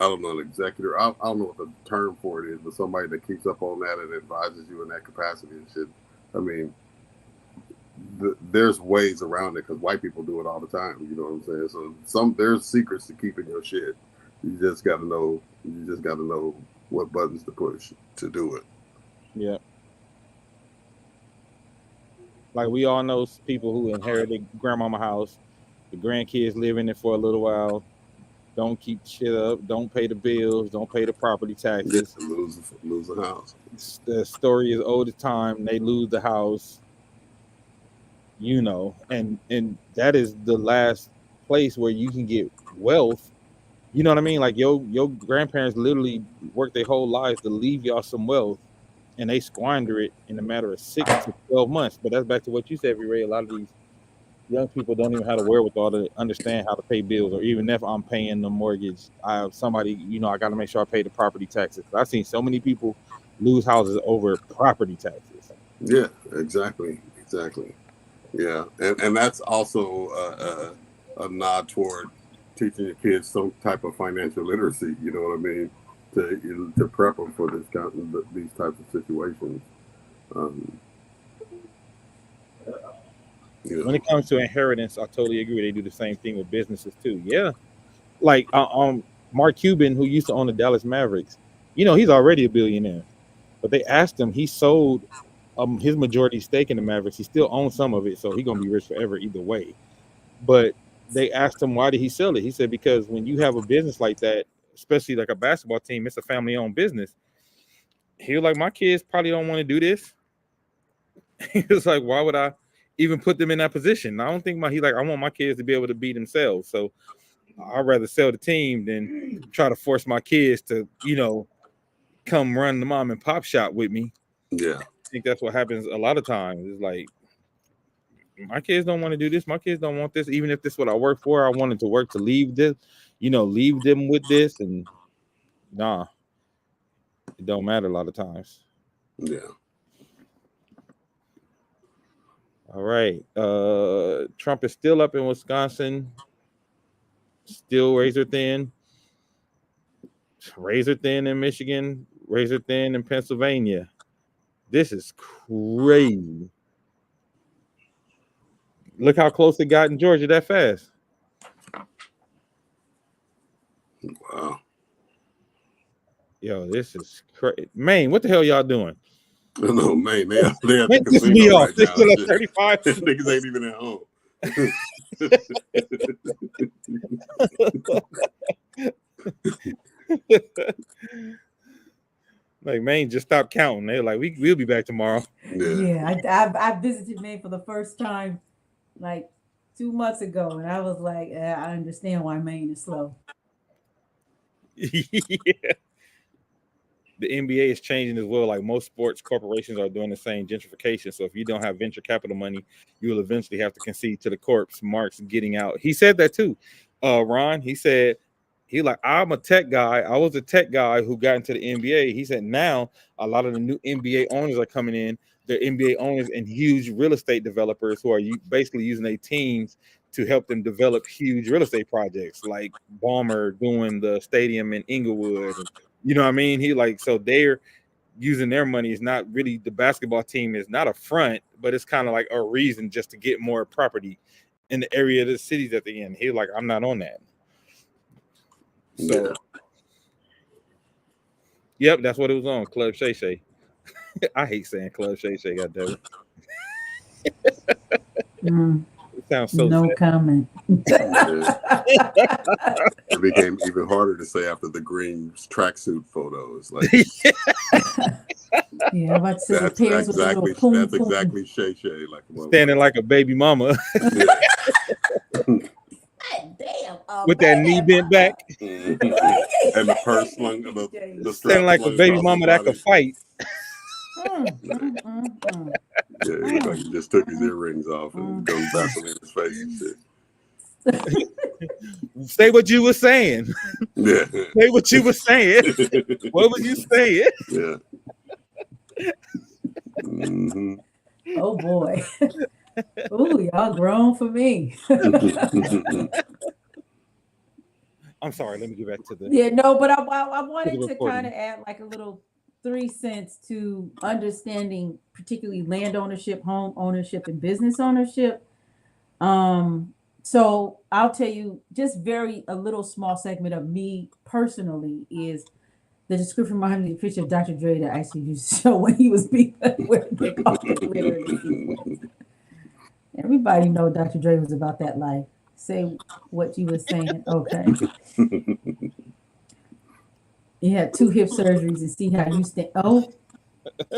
I don't know, an executor, I don't know what the term for it is, but somebody that keeps up on that and advises you in that capacity and shit. I mean, there's ways around it because white people do it all the time. You know what I'm saying? So there's secrets to keeping your shit. You just got to know. You just got to know what buttons to push to do it. Yeah. Like we all know people who inherited grandmama house. The grandkids live in it for a little while. Don't keep shit up. Don't pay the bills. Don't pay the property taxes. Lose the house. The story is old as time. They lose the house. And that is the last place where you can get wealth. You know what I mean? Like your grandparents literally worked their whole lives to leave y'all some wealth, and they squander it in a matter of 6 to 12 months. But that's back to what you said, Ray. A lot of these young people don't even have the wherewithal to understand how to pay bills, or even if I'm paying the mortgage, I have somebody, I got to make sure I pay the property taxes. I've seen so many people lose houses over property taxes. Yeah, exactly. Yeah, and that's also a nod toward teaching your kids some type of financial literacy. You know what I mean? to prep them for these types of situations. When it comes to inheritance, I totally agree. They do the same thing with businesses too. Yeah, like Mark Cuban, who used to own the Dallas Mavericks, he's already a billionaire. But they asked him, he sold his majority stake in the Mavericks. He still owns some of it, so he's gonna be rich forever either way. But they asked him, why did he sell it? He said, because when you have a business like that, especially like a basketball team, it's a family-owned business. He was like, my kids probably don't want to do this. He was like, why would I even put them in that position? I don't think I want my kids to be able to be themselves. So I'd rather sell the team than try to force my kids to, come run the mom and pop shop with me. Yeah. I think that's what happens a lot of times. It's like, my kids don't want to do this. My kids don't want this. Even if this is what I work for, I wanted to work to leave this, leave them with this. And nah, it don't matter a lot of times. Yeah. All right. Trump is still up in Wisconsin. Still razor thin. Razor thin in Michigan. Razor thin in Pennsylvania. This is crazy. Look how close it got in Georgia that fast. Wow. Yo, this is crazy. Maine, what the hell y'all doing? No, Maine, they at the Maine pissed me casino off. right They now. still at 35. Niggas ain't even at home. Like, Maine just stopped counting. They're like, we'll be back tomorrow. Yeah, I visited Maine for the first time like 2 months ago, and I was like, I understand why Maine is slow. Yeah. The NBA is changing as well. Like, most sports corporations are doing the same gentrification. So if you don't have venture capital money, you will eventually have to concede to the corps. Mark's getting out. He said that too. Ron, he said, I'm a tech guy. I was a tech guy who got into the NBA. He said now a lot of the new NBA owners are coming in. They're NBA owners and huge real estate developers who are basically using their teams to help them develop huge real estate projects, like Ballmer doing the stadium in Inglewood. You know what I mean? So they're using their money. Is not really, the basketball team is not a front, but it's kind of like a reason just to get more property in the area of the cities at the end. He's like, I'm not on that. So, yep, that's what it was on. Club Shay Shay. I hate saying Club Shay Shay. Goddamn it. It sounds so. No sad. comment. It became even harder to say after the green tracksuit photos. Like, yeah, I'm about to say that's exactly Shay Shay. Like, standing like a baby mama. Damn, with that knee bent back. And the purse slung, the standing like a baby mama that could fight. Yeah, he like he just took his earrings off and goes back in his face and shit. Say what you were saying. Yeah. Say what you were saying. What was you saying? Yeah. Mm-hmm. Oh boy. Ooh, y'all grown for me. I'm sorry. Let me get back to the. Yeah, no, but I wanted to kind of add like a little 3 cents to understanding, particularly land ownership, home ownership, and business ownership. So I'll tell you just a little small segment of me personally is the description behind the picture of Dr. Dre that actually used to show when he was being Everybody know Dr. Dre was about that life. Say what you were saying. Okay. You had 2 hip surgeries and see how you stand. Oh,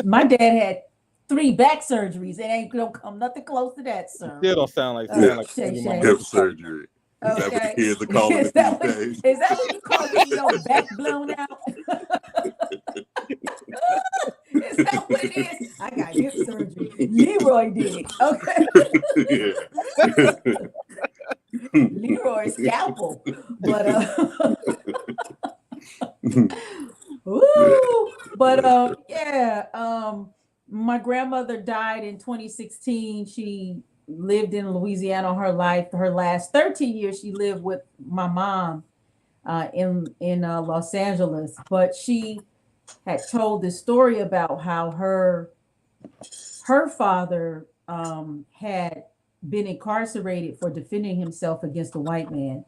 my dad had 3 back surgeries. It ain't gonna come nothing close to that, sir. Still don't sound like hip surgery. Is that what the kids are calling it these days? Is that what you call getting your back blown out? Is that what it is? I got hip surgery. Leroy did. Okay. Leroy scalpel. But my grandmother died in 2016. She lived in Louisiana her life. Her last 13 years she lived with my mom. in Los Angeles. But she had told this story about how her father had been incarcerated for defending himself against a white man.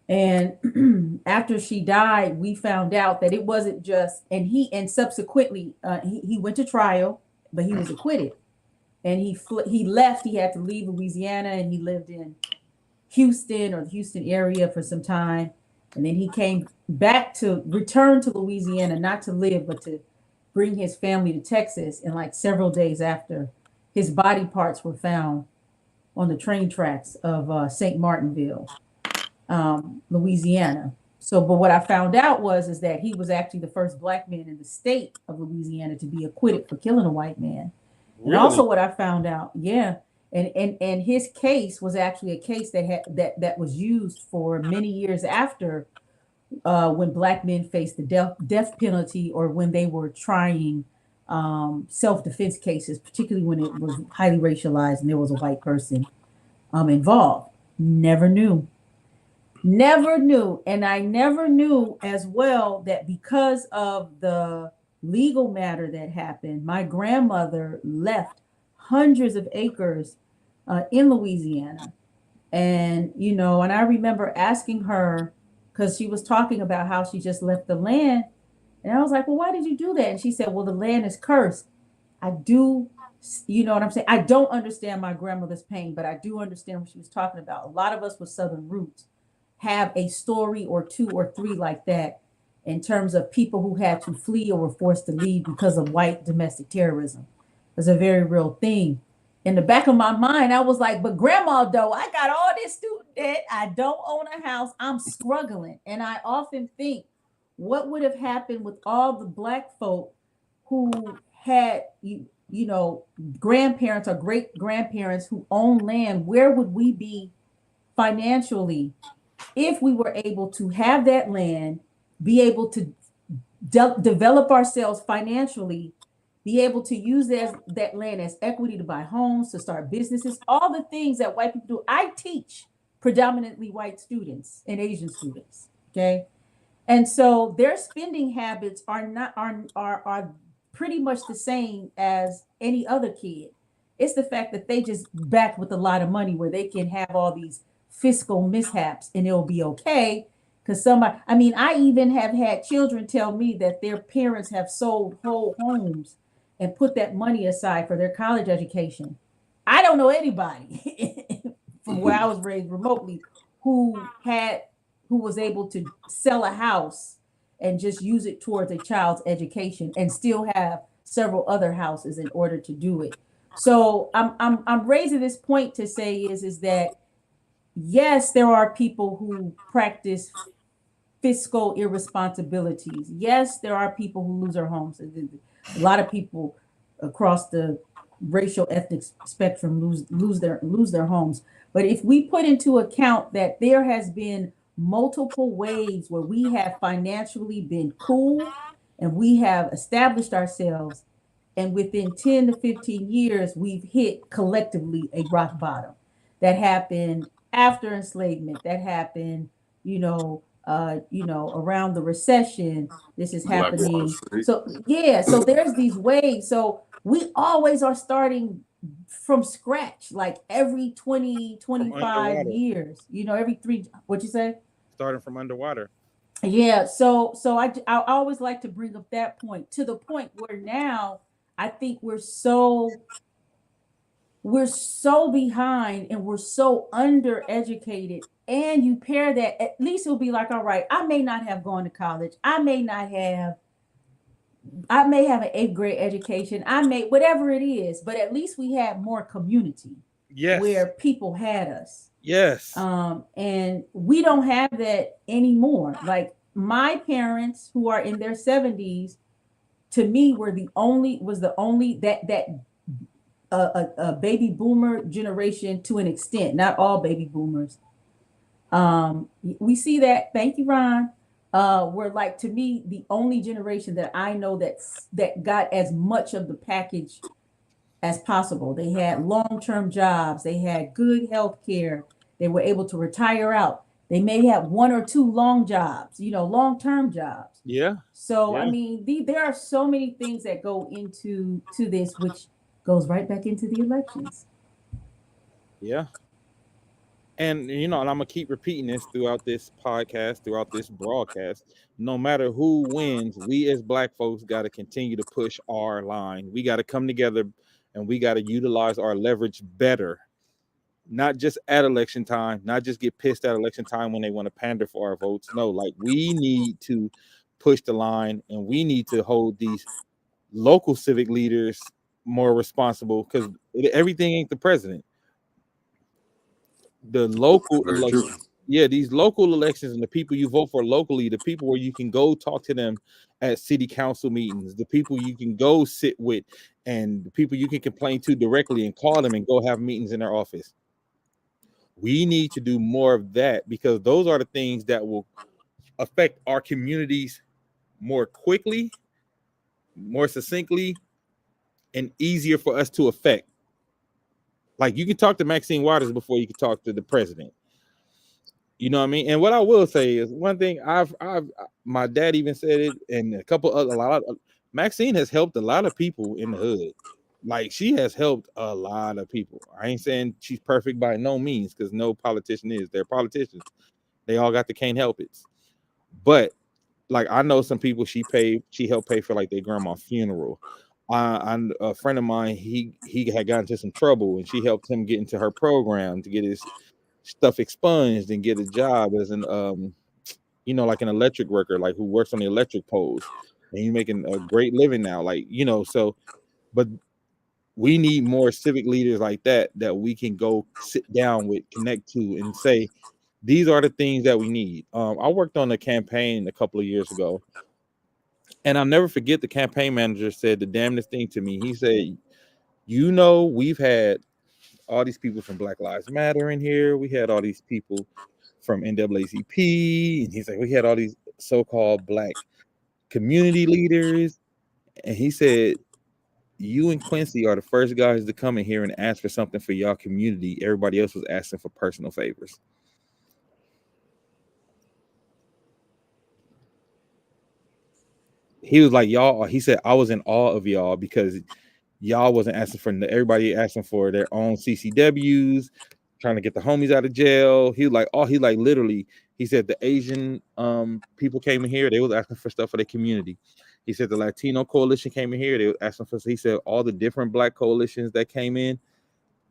And after she died, we found out that it wasn't just, and subsequently he went to trial, but he was acquitted. And he left. He had to leave Louisiana, and he lived in Houston or the Houston area for some time. And then he came back to return to Louisiana, not to live, but to bring his family to Texas. And like several days after, his body parts were found on the train tracks of St. Martinville, Louisiana. So, but what I found out is that he was actually the first Black man in the state of Louisiana to be acquitted for killing a white man. Really? And also what I found out, and his case was actually a case that was used for many years after when Black men faced the death penalty, or when they were trying self-defense cases, particularly when it was highly racialized and there was a white person involved. Never knew. And I never knew as well that because of the legal matter that happened, my grandmother left hundreds of acres in Louisiana. And, and I remember asking her, because she was talking about how she just left the land. And I was like, well, why did you do that? And she said, well, the land is cursed. I do, you know what I'm saying? I don't understand my grandmother's pain, but I do understand what she was talking about. A lot of us with Southern roots have a story or two or three like that, in terms of people who had to flee or were forced to leave because of white domestic terrorism. It's a very real thing. In the back of my mind, I was like, but grandma, though, I got all this student debt. I don't own a house. I'm struggling. And I often think, what would have happened with all the Black folk who had, grandparents or great grandparents who own land? Where would we be financially if we were able to have that land, be able to develop ourselves financially, be able to use that land as equity to buy homes, to start businesses, all the things that white people do. I teach predominantly white students and Asian students, okay? And so their spending habits are pretty much the same as any other kid. It's the fact that they just back with a lot of money where they can have all these fiscal mishaps and it'll be okay. Because I even have had children tell me that their parents have sold whole homes and put that money aside for their college education. I don't know anybody from where I was raised remotely who was able to sell a house and just use it towards a child's education and still have several other houses in order to do it. So I'm raising this point to say is that yes, there are people who practice fiscal irresponsibilities. Yes, there are people who lose their homes. A lot of people across the racial ethnic spectrum lose their homes. But if we put into account that there has been multiple ways where we have financially been cool and we have established ourselves, and within 10 to 15 years, we've hit collectively a rock bottom. That happened after enslavement, that happened, around the recession. This is happening. So there's these ways. So we always are starting from scratch, like every 20, 25 years, every three, what'd you say? Starting from underwater. Yeah. So I always like to bring up that point, to the point where now I think we're so behind and we're so undereducated. And you pair that, at least it'll be like, all right, I may not have gone to college. I may have an 8th grade education. Whatever it is, but at least we had more community. Yes. Where people had us. Yes. And we don't have that anymore. Like my parents, who are in their 70s, to me were the only a baby boomer generation, to an extent, not all baby boomers. We see that. Thank you, Ron. Were, like, to me, the only generation that I know that got as much of the package as possible. They had long-term jobs. They had good health care. They were able to retire out. They may have 1 or 2 long jobs, long-term jobs. Yeah. So, Yeah. I mean, there are so many things that go into this, which goes right back into the elections. Yeah. And and I'm gonna keep repeating this throughout this podcast, throughout this broadcast. No matter who wins, we as Black folks got to continue to push our line. We got to come together, and we got to utilize our leverage better. Not just at election time, not just get pissed at election time when they want to pander for our votes. No, like we need to push the line, and we need to hold these local civic leaders more responsible, because everything ain't the president. The local Very true. these local elections, and the people you vote for locally, the people where you can go talk to them at city council meetings, the people you can go sit with, and the people you can complain to directly and call them and go have meetings in their office. We need to do more of that, because those are the things that will affect our communities more quickly, more succinctly, and easier for us to affect. Like, you can talk to Maxine Waters before you can talk to the president. You know what I mean? And what I will say is one thing I've my dad even said it, and Maxine has helped a lot of people in the hood. Like, she has helped a lot of people. I ain't saying she's perfect by no means, because no politician is. They're politicians. They all got the can't help it. But like, I know some people she helped pay for like their grandma's funeral. I'm a friend of mine, he had gotten into some trouble, and she helped him get into her program to get his stuff expunged and get a job as an like an electric worker, like who works on the electric poles, and he's making a great living now. Like, so, but we need more civic leaders like that we can go sit down with, connect to, and say, these are the things that we need. I worked on a campaign a couple of years ago, and I'll never forget, the campaign manager said the damnedest thing to me. He said, we've had all these people from Black Lives Matter in here. We had all these people from NAACP. And he's like, we had all these so-called Black community leaders. And he said, you and Quincy are the first guys to come in here and ask for something for y'all community. Everybody else was asking for personal favors. He was like, y'all, he said, I was in awe of y'all, because y'all wasn't asking for, everybody asking for their own CCWs, trying to get the homies out of jail. He literally, he said the Asian people came in here, they was asking for stuff for their community. He said the Latino coalition came in here, they were asking for, he said all the different Black coalitions that came in,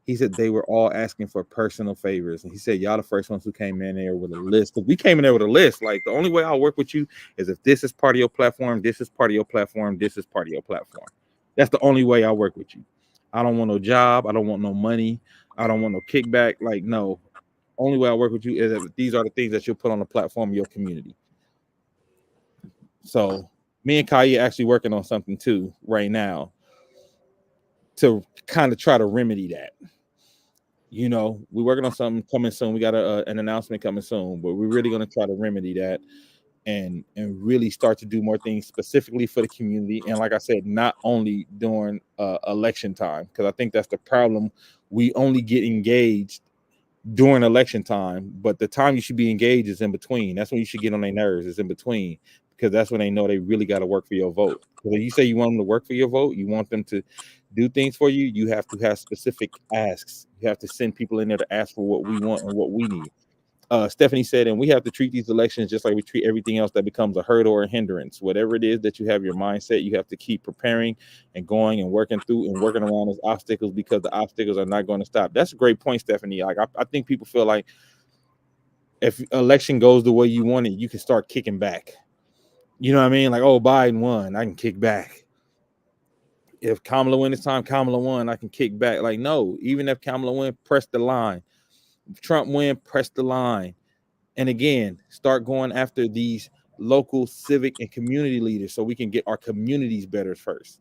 he said they were all asking for personal favors. And he said, y'all the first ones who came in there with a list. Because we came in there with a list. Like, the only way I'll work with you is if this is part of your platform, this is part of your platform, this is part of your platform. That's the only way I work with you. I don't want no job. I don't want no money. I don't want no kickback. Like, no. Only way I work with you is if these are the things that you'll put on the platform of your community. So me and Kaya actually working on something too right now to kind of try to remedy that. We're working on something coming soon. We got an announcement coming soon, but we're really going to try to remedy that and really start to do more things specifically for the community. And like I said, not only during election time, because I think that's the problem. We only get engaged during election time, but the time you should be engaged is in between. That's when you should get on their nerves, is in between, because that's when they know they really got to work for your vote. Because if you say you want them to work for your vote, you want them to do things for you, you have to have specific asks. You have to send people in there to ask for what we want and what we need. Stephanie said, and we have to treat these elections just like we treat everything else that becomes a hurdle or a hindrance. Whatever it is that you have your mindset, you have to keep preparing and going and working through and working around those obstacles, because the obstacles are not going to stop. That's a great point, Stephanie. Like, I think people feel like if election goes the way you want it, you can start kicking back. You know what I mean? Like, oh, Biden won, I can kick back. If Kamala win this time, Kamala won, I can kick back. Like, no, even if Kamala win, press the line. If Trump win, press the line. And again, start going after these local civic and community leaders so we can get our communities better first.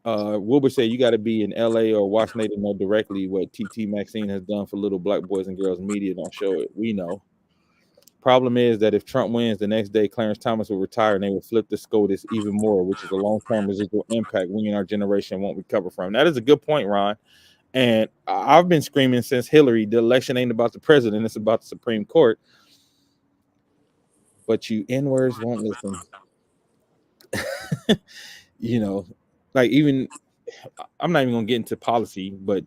Wilbur said you got to be in LA or Washington to know directly what TT Maxine has done for little Black boys and girls. Media don't show it. We know. Problem is that if Trump wins, the next day Clarence Thomas will retire and they will flip the SCOTUS even more, which is a long-term residual impact we in our generation won't recover from. That is a good point, Ron. And I've been screaming since Hillary, the election ain't about the president, it's about the Supreme Court. but you N-words won't listen. You know, like even I'm not even gonna get into policy, but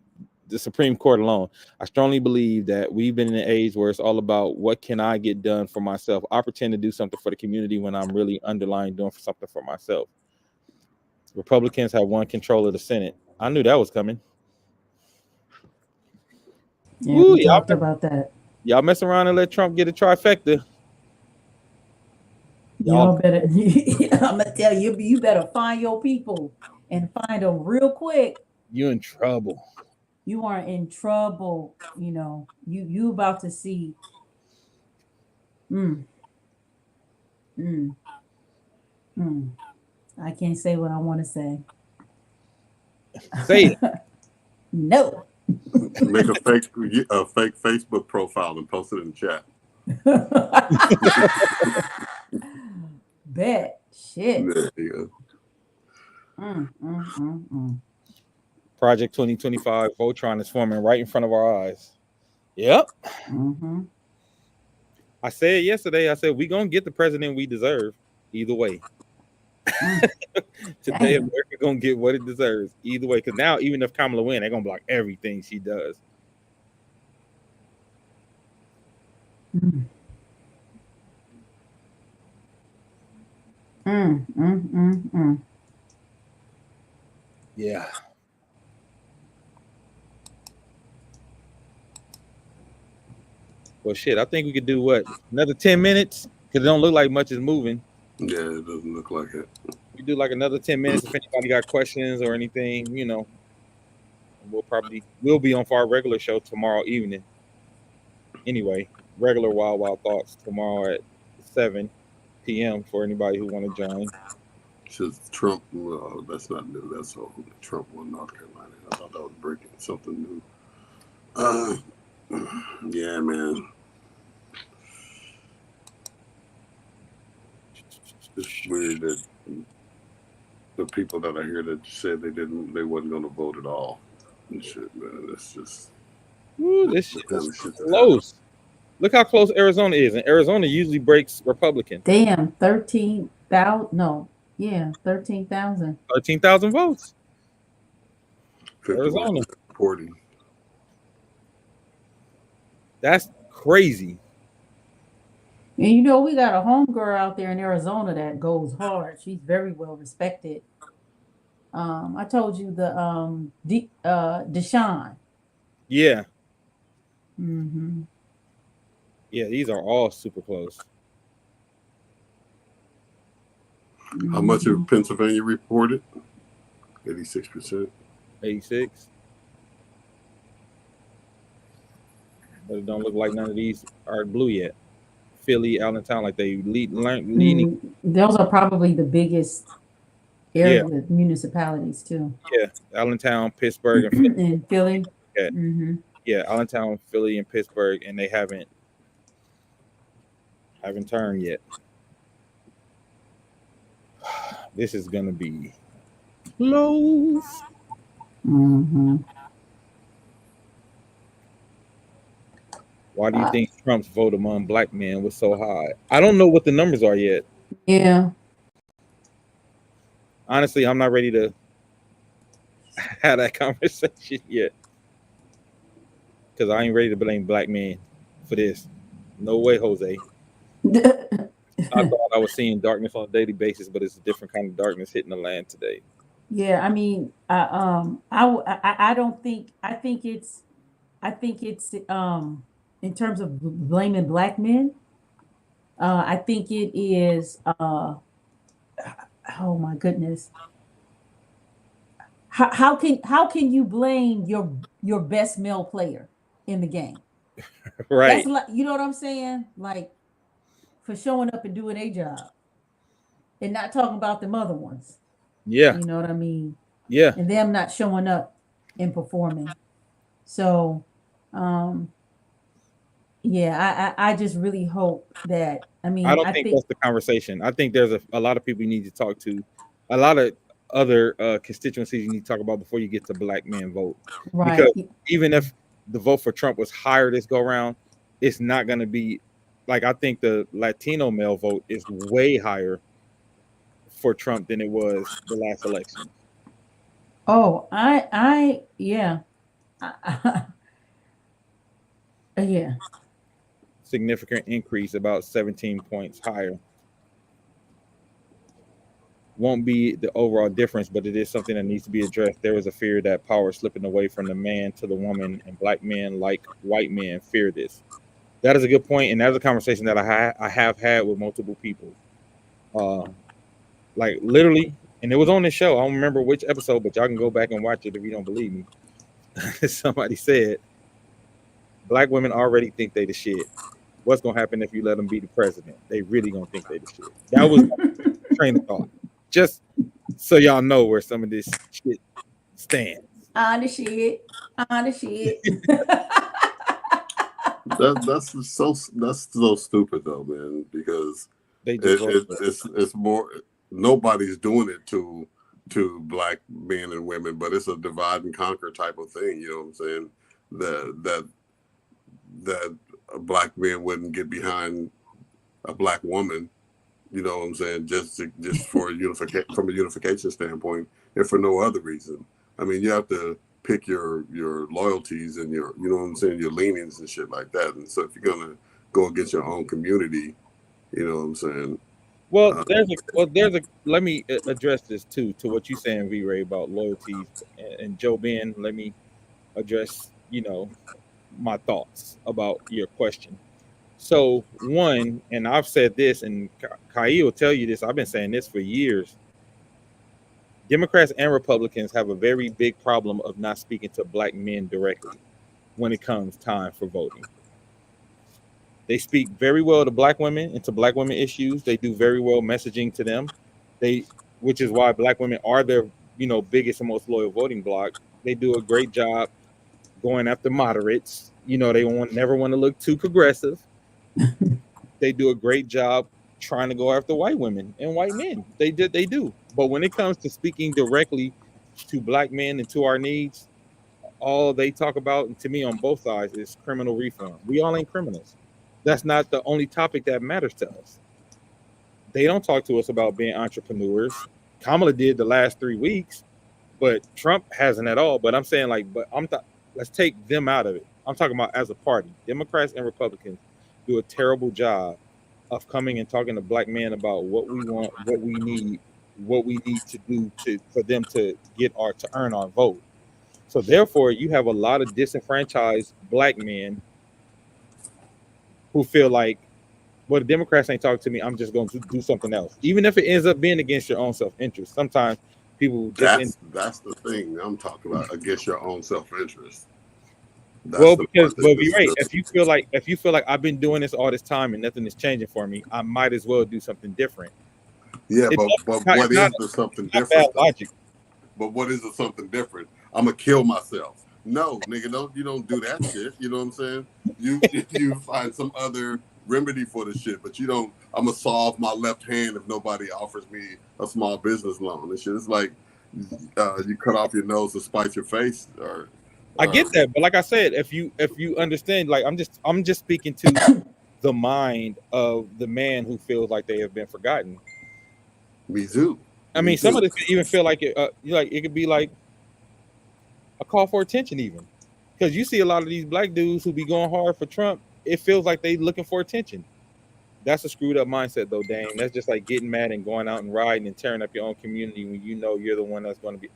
the Supreme Court alone, I strongly believe that we've been in an age where it's all about what can I get done for myself. I pretend to do something for the community when I'm really underlying doing something for myself. Republicans have won control of the Senate. I knew that was coming. Yeah, we talked about that. Y'all mess around and let Trump get a trifecta. Y'all better. I'm gonna tell you, you better find your people and find them real quick. You in trouble. You are in trouble. You know, you about to see. I can't say what I want to say. Say it. No. Make a fake Facebook profile and post it in the chat. Bet. Shit. Yeah. Project 2025 Voltron is forming right in front of our eyes. Yep. I said yesterday, I said we're gonna get the president we deserve either way. Today America gonna get what it deserves either way. Because now, even if Kamala win, they're gonna block everything she does. Yeah. Well, shit, I think we could do what? Another 10 minutes? Because it don't look like much is moving. Yeah, it doesn't look like it. We do like another 10 minutes. If anybody got questions or anything, you know, we'll be on for our regular show tomorrow evening. Anyway, regular Wild Thoughts tomorrow at 7 p.m. for anybody who want to join. Says Trump, well, that's not new. That's old. Trump won North Carolina. I thought that was breaking something new. Yeah, man. It's weird that the people that are here that said they wasn't going to vote at all and shit, man. It's just. Ooh, this shit is close. Look how close Arizona is, and Arizona usually breaks Republican. Damn, 13,000. No, yeah, 13,000. 13,000 votes. Arizona reporting. That's crazy. And you know, we got a homegirl out there in Arizona that goes hard. She's very well respected. I told you the Deshaun. Yeah. Yeah, these are all super close. How much of Pennsylvania reported? 86%. 86. But it don't look like none of these are blue yet. Philly, Allentown, like they leaning. Those are probably the biggest area municipalities too. Yeah, Allentown, Pittsburgh, and Philly. And Philly. Yeah. Yeah, Allentown, Philly, and Pittsburgh, and they haven't turned yet. This is gonna be close. Why do you think Trump's vote among black men was so high? I don't know what the numbers are yet. Yeah. Honestly, I'm not ready to have that conversation yet. Because I ain't ready to blame black men for this. No way, Jose. I thought I was seeing darkness on a daily basis, but it's a different kind of darkness hitting the land today. Yeah, I mean, I don't think. I think it's in terms of blaming black men. I think it is. Oh my goodness. How can you blame your best male player in the game? Right. That's like, you know what I'm saying? Like, for showing up and doing a job and not talking about them other ones. Yeah. You know what I mean? Yeah. And them not showing up and performing. So, yeah, I just really hope that, I mean, I don't think that's the conversation. I think there's a lot of people you need to talk to, a lot of other constituencies you need to talk about before you get to black men vote. Right. Because even if the vote for Trump was higher this go around, it's not going to be like I think the Latino male vote is way higher for Trump than it was the last election. Oh, yeah. Yeah. Significant increase, about 17 points higher. Won't be the overall difference, but it is something that needs to be addressed. There is a fear that power is slipping away from the man to the woman, and black men, like white men, fear this. That is a good point, and that's a conversation that I have had with multiple people. Like literally, and it was on this show. I don't remember which episode, but y'all can go back and watch it if you don't believe me. Somebody said, black women already think they the shit. What's gonna happen if you let them be the president? They really gonna think they the shit. That was train of thought. Just so y'all know where some of this shit stands. On the shit. That's so stupid though, man. Because They just it's more, nobody's doing it to black men and women, but it's a divide and conquer type of thing. You know what I'm saying? That a black man wouldn't get behind a black woman. You know what I'm saying? Just for from a unification standpoint, and for no other reason. I mean, you have to pick your loyalties and your, you know what I'm saying, your leanings and shit like that. And so if you're gonna go against your own community, you know what I'm saying. Well, let me address this too, to what you're saying, V-Ray, about loyalties, and Joe Ben. Let me address, my thoughts about your question. So one, and I've said this, and Kai will tell you this, I've been saying this for years. Democrats and Republicans have a very big problem of not speaking to black men directly when it comes time for voting. They speak very well to black women and to black women issues. They do very well messaging to them. Which is why black women are their, biggest and most loyal voting bloc. They do a great job going after moderates. They never want to look too progressive. They do a great job trying to go after white women and white men. They do. But when it comes to speaking directly to black men and to our needs, all they talk about, and to me on both sides, is criminal reform. We all ain't criminals. That's not the only topic that matters to us. They don't talk to us about being entrepreneurs. Kamala did the last 3 weeks, but Trump hasn't at all. But I'm saying, let's take them out of it. I'm talking about as a party. Democrats and Republicans do a terrible job of coming and talking to black men about what we want, what we need to do for them to earn our vote. So therefore, you have a lot of disenfranchised black men who feel like, well, the Democrats ain't talking to me, I'm just going to do something else, even if it ends up being against your own self-interest. Sometimes people just that's the thing I'm talking about, against your own self-interest. If you feel like I've been doing this all this time and nothing is changing for me, I might as well do something different. Yeah, but what is the something different? Logic. But what is the something different? I'm gonna kill myself. No, nigga, you don't do that shit. You know what I'm saying? You find some other remedy for the shit, but you don't. I'm gonna solve my left hand if nobody offers me a small business loan. This shit is like you cut off your nose to spite your face. I get that, but like I said, if you understand, like I'm just speaking to the mind of the man who feels like they have been forgotten. Me too. I mean, some of this could even feel like it could be like a call for attention, even because you see a lot of these black dudes who be going hard for Trump. It feels like they looking for attention. That's a screwed up mindset, though, Dame. That's just like getting mad and going out and riding and tearing up your own community when you know you're the one that's going to be.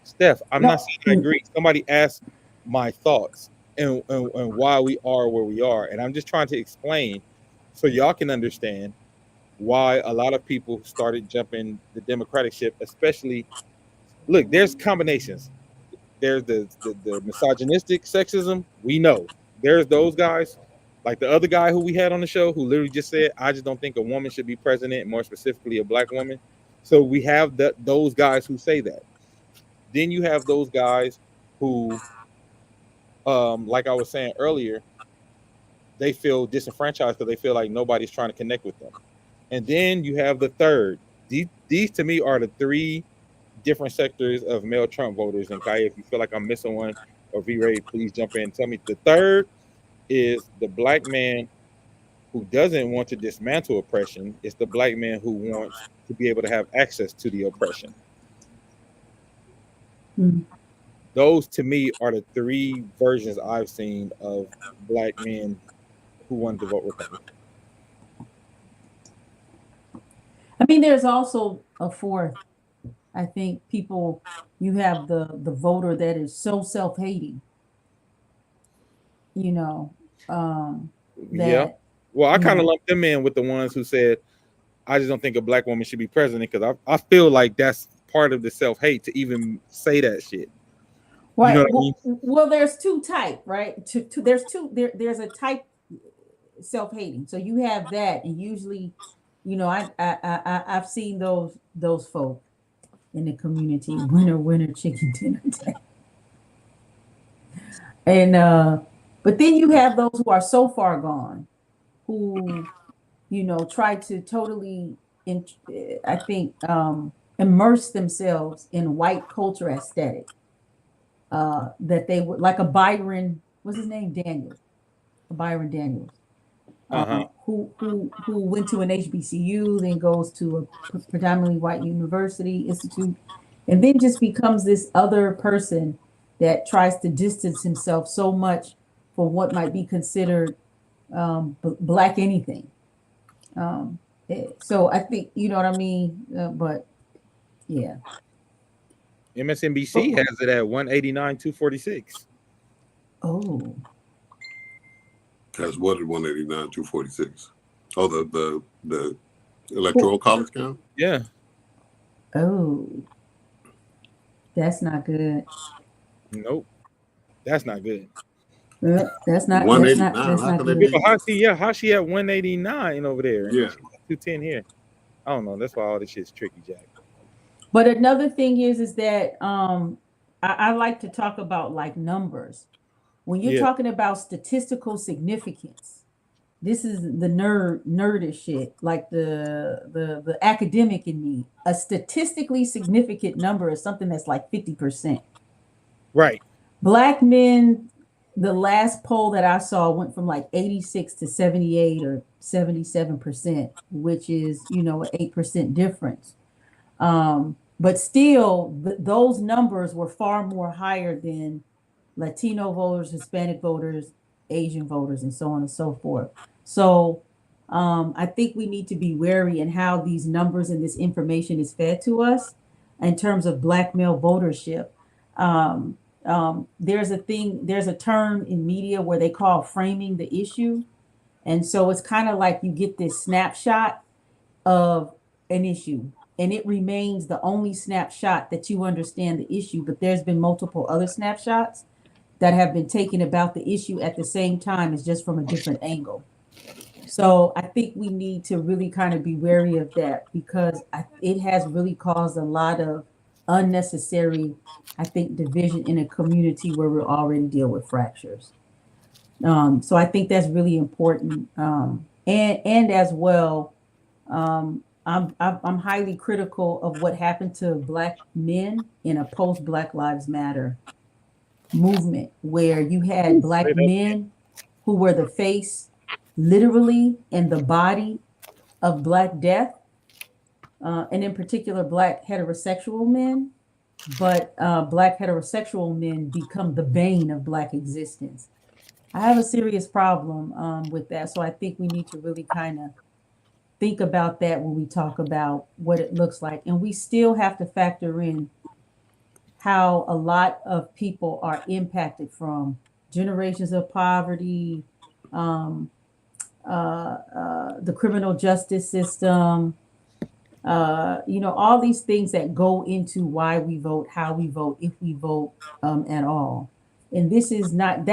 Steph, I'm not saying I agree. Somebody asked my thoughts and why we are where we are, and I'm just trying to explain so y'all can understand why a lot of people started jumping the Democratic ship. Especially, look, there's combinations. There's the misogynistic sexism. We know there's those guys, like the other guy who we had on the show who literally just said, "I just don't think a woman should be president, more specifically a black woman." So we have those guys who say that. Then you have those guys who, like I was saying earlier, they feel disenfranchised because they feel like nobody's trying to connect with them. And then you have the third. These to me are the three different sectors of male Trump voters. And Kai, if you feel like I'm missing one, or V-Ray, please jump in and tell me. The third is the black man who doesn't want to dismantle oppression. It's the black man who wants to be able to have access to the oppression. Mm. Those to me are the three versions I've seen of black men who wanted to vote Republican. I mean, there's also a fourth. I think you have the voter that is so self-hating, Yeah. that, Well, I kind of lump them in with the ones who said, I just don't think a black woman should be president, because I feel like that's part of the self-hate to even say that shit. Right. You know what I mean? Well, there's two type, right? There's a type self-hating. So you have that, and usually, I've seen those folk in the community, winner chicken dinner day. And but then you have those who are so far gone, who try to totally immerse themselves in white culture aesthetic, that they would, like a Byron, what's his name, Byron Daniels, who went to an HBCU, then goes to a predominantly white university institute, and then just becomes this other person that tries to distance himself so much from what might be considered black anything. So I think, you know what I mean? But yeah. MSNBC has it at 189, 246. Oh. That's what at 189, 246. Oh, the electoral college count? Yeah. Oh. That's not good. Nope. That's not good. That's not 189. that's not good. How she at 189 over there? Yeah. 210 here. I don't know. That's why all this shit's tricky, Jack. But another thing is that I like to talk about like numbers. When you're talking about statistical significance, this is the nerdish shit, like the academic in me. A statistically significant number is something that's like 50%. Right. Black men, the last poll that I saw went from like 86 to 78 or 77%, which is, an 8% difference. But still, those numbers were far more higher than Latino voters, Hispanic voters, Asian voters, and so on and so forth. So I think we need to be wary in how these numbers and this information is fed to us in terms of black male votership. There's a term in media where they call framing the issue. And so it's kind of like you get this snapshot of an issue, and it remains the only snapshot that you understand the issue. But there's been multiple other snapshots that have been taken about the issue at the same time, it's just from a different angle. So I think we need to really kind of be wary of that, because it has really caused a lot of unnecessary, I think, division in a community where we already deal with fractures. So I think that's really important. And as well, I'm highly critical of what happened to black men in a post Black Lives Matter movement, where you had black men who were the face, literally, and the body of Black death, and in particular black heterosexual men. But black heterosexual men become the bane of black existence. I have a serious problem with that. So I think we need to really kind of think about that when we talk about what it looks like. And we still have to factor in how a lot of people are impacted from generations of poverty, the criminal justice system, all these things that go into why we vote, how we vote, if we vote at all. And this is not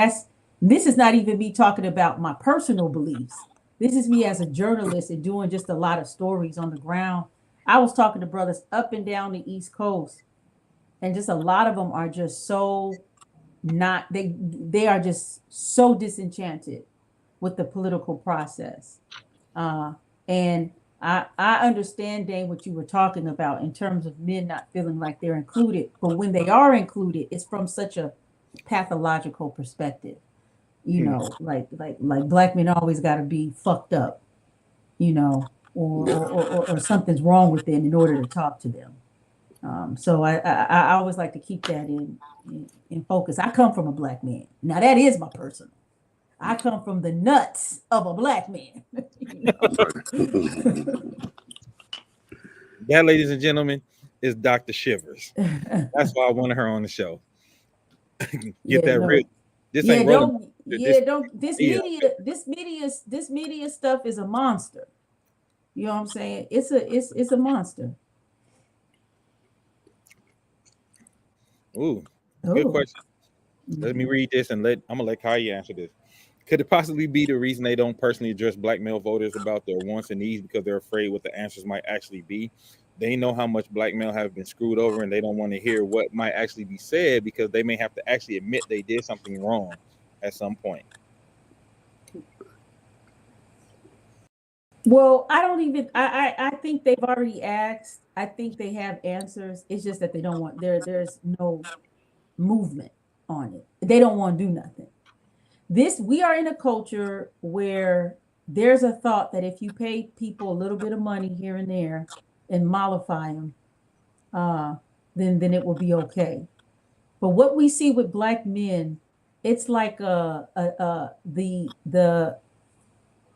even me talking about my personal beliefs. This is me as a journalist and doing just a lot of stories on the ground. I was talking to brothers up and down the East Coast, and just a lot of them are just so they are just so disenchanted with the political process. And I understand, Dane, what you were talking about in terms of men not feeling like they're included. But when they are included, it's from such a pathological perspective. you know, like black men always got to be fucked up, you know, or something's wrong with them in order to talk to them. So I always like to keep that in focus. I come from a black man. Now that is my personal. I come from the nuts of a black man. You know? That, ladies and gentlemen, is Dr. Shivers. That's why I wanted her on the show. Get that real. This ain't rolling. This media stuff is a monster. You know what I'm saying? It's a monster. Ooh, good question. Let me read this and I'm gonna let Kaya answer this. Could it possibly be the reason they don't personally address black male voters about their wants and needs because they're afraid what the answers might actually be? They know how much black male have been screwed over and they don't want to hear what might actually be said because they may have to actually admit they did something wrong at some point. Well, I think they've already asked. I think they have answers. It's just that they don't want there's no movement on it. They don't want to do nothing. We are in a culture where there's a thought that if you pay people a little bit of money here and there and mollify them, then it will be okay. But what we see with black men, it's like the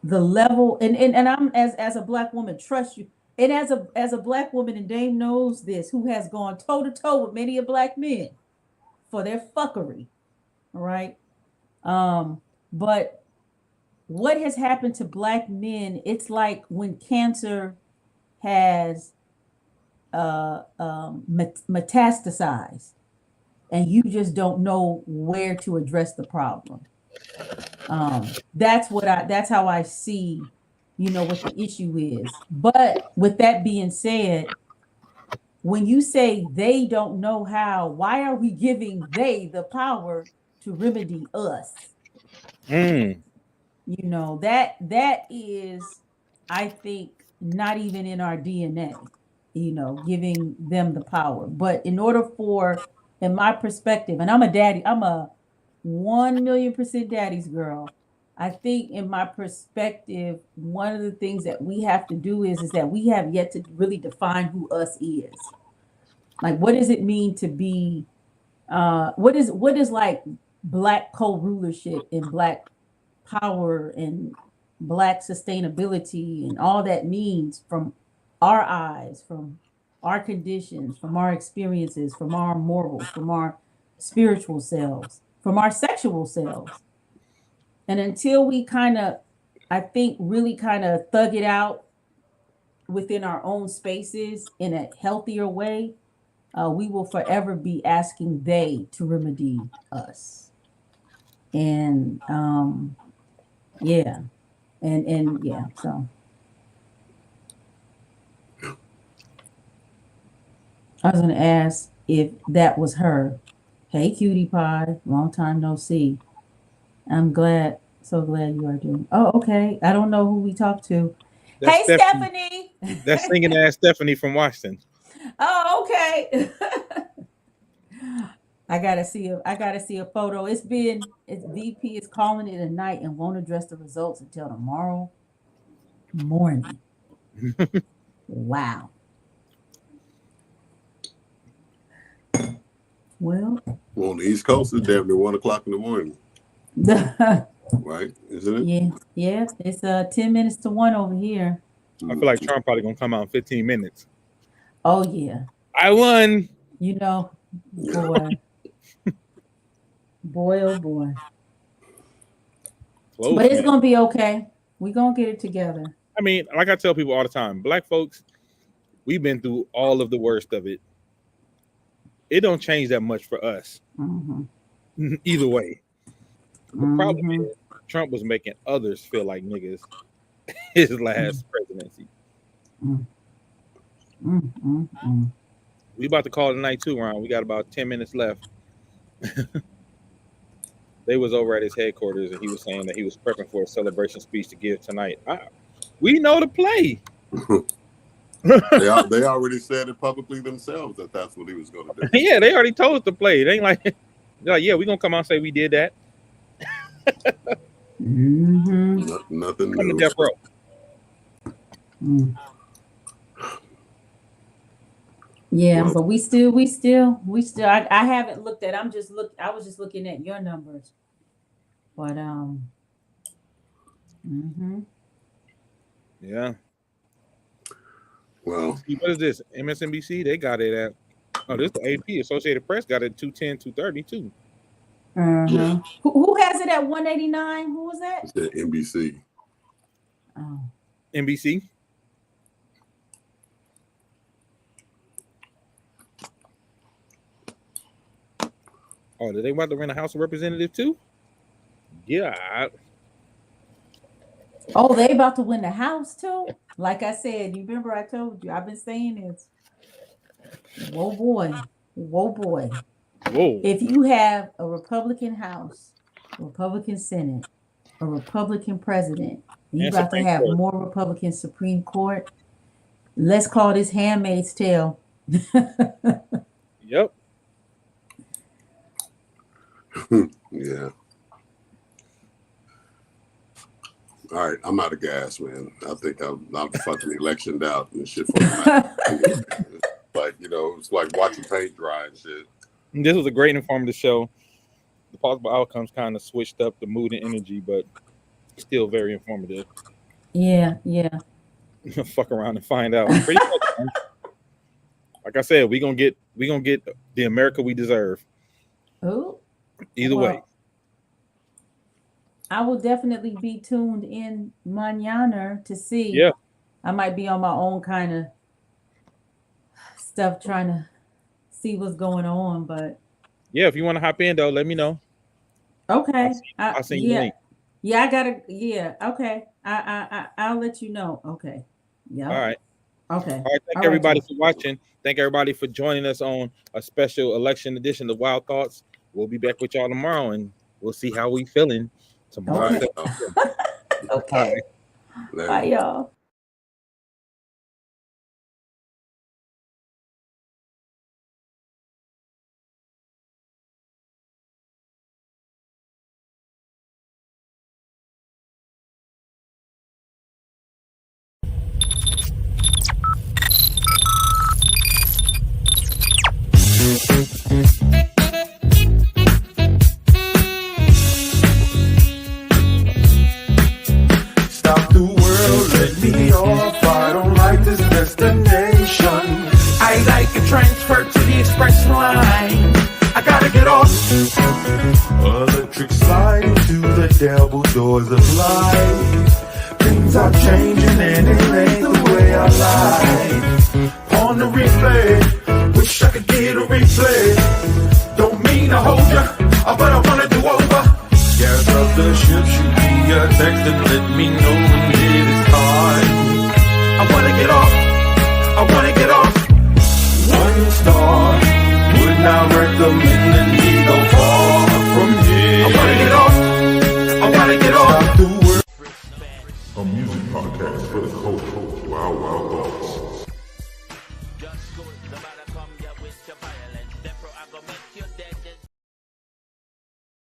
level, and I'm as a black woman, trust you, and as a black woman, and Dame knows this, who has gone toe to toe with many of black men for their fuckery, all right? But what has happened to black men, it's like when cancer has metastasized and you just don't know where to address the problem. That's how I see, you know, what the issue is. But with that being said, when you say they don't know how, why are we giving they the power to remedy us? You know, that is, I think, not even in our DNA, you know, giving them the power. But in order for, in my perspective, and I'm a daddy, I'm a 1,000,000% daddy's girl. I think in my perspective, one of the things that we have to do is that we have yet to really define who us is. Like, what does it mean to be, what is like black co-rulership and black power and black sustainability and all that means from our eyes, from our conditions, from our experiences, from our morals, from our spiritual selves, from our sexual selves. And until we kind of, I think, really kind of thug it out within our own spaces in a healthier way, we will forever be asking they to remedy us. And yeah. And yeah, so I was gonna ask if that was her. Hey, cutie pie, long time no see. I'm so glad you are doing. Oh, okay. I don't know who we talked to. That's hey, Stephanie. That's singing ass Stephanie from Washington. Oh, okay. I gotta see a photo. It's VP is calling it a night and won't address the results until tomorrow morning. Wow. Well, on the East Coast, it's damn near 1 o'clock in the morning. Right? Isn't it? Yeah. It's 10 minutes to 1 over here. I feel like Trump probably gonna come out in 15 minutes. Oh yeah. I won. You know, boy. Boy, oh boy. Close, but it's man. Gonna be okay. We're gonna get it together. I mean, like I tell people all the time, black folks, we've been through all of the worst of it. It don't change that much for us. Mm-hmm. Either way. The problem is Trump was making others feel like niggas his last presidency. We about to call it a night too, Ron. We got about 10 minutes left. They was over at his headquarters and he was saying that he was prepping for a celebration speech to give tonight. We know the play. They already said it publicly themselves that that's what he was going to do. Yeah, they already told us to play. They ain't like, they're like, yeah, we're going to come out and say we did that. Nothing Come to new. death row. Yeah, but we still. I haven't looked at. I was just looking at your numbers, but Yeah. Well, what is this? MSNBC? They got it at. Oh, this is the AP. Associated Press got it at 210, 230 too. yeah. Who has it at 189? Who was that? It's at NBC. Oh. NBC. Oh, did they want to rent a House of Representatives too? Yeah. Oh, they about to win the House too? Like I said, you remember I told you, I've been saying this. Whoa, boy. Whoa, boy. Whoa. If you have a Republican House, a Republican Senate, a Republican president, you about to have more Republican Supreme Court. Let's call this Handmaid's Tale. Yep. Yeah. All right, I'm out of gas, man. I think I'm fucking electioned out and shit. Like, it's like watching paint dry and shit. This was a great informative show. The possible outcomes kind of switched up the mood and energy, but still very informative. Yeah. Fuck around and find out. Pretty much, like I said, we gonna get the America we deserve. Oh. Either way. I will definitely be tuned in mañana to see. Yeah. I might be on my own kind of stuff trying to see what's going on, but yeah, if you want to hop in though, let me know. Okay. I'll send you a link. Yeah, I gotta. Yeah. Okay. I'll let you know. Okay. Yeah. All right. Okay. All right. Thank everybody for watching. Thank everybody for joining us on a special election edition of Wild Thoughts. We'll be back with y'all tomorrow, and we'll see how we feeling tomorrow. Okay. Bye, y'all. Stop the world, let me off. I don't like this destination. I like a transfer to the express line. I gotta get off. Electric slide into the devil doors of life. Things are changing and it ain't the way I like. On the replay, wish I could get a replay. Don't mean to hold ya, but I wanna do over. Gas up the ship, shoot me a text and let me know when it is time. I wanna get off, I wanna get off. 1 star, would not recommend that we go far from here. I wanna get off, I wanna get off. Stop the world. A music podcast for the culture. Wild Thoughts.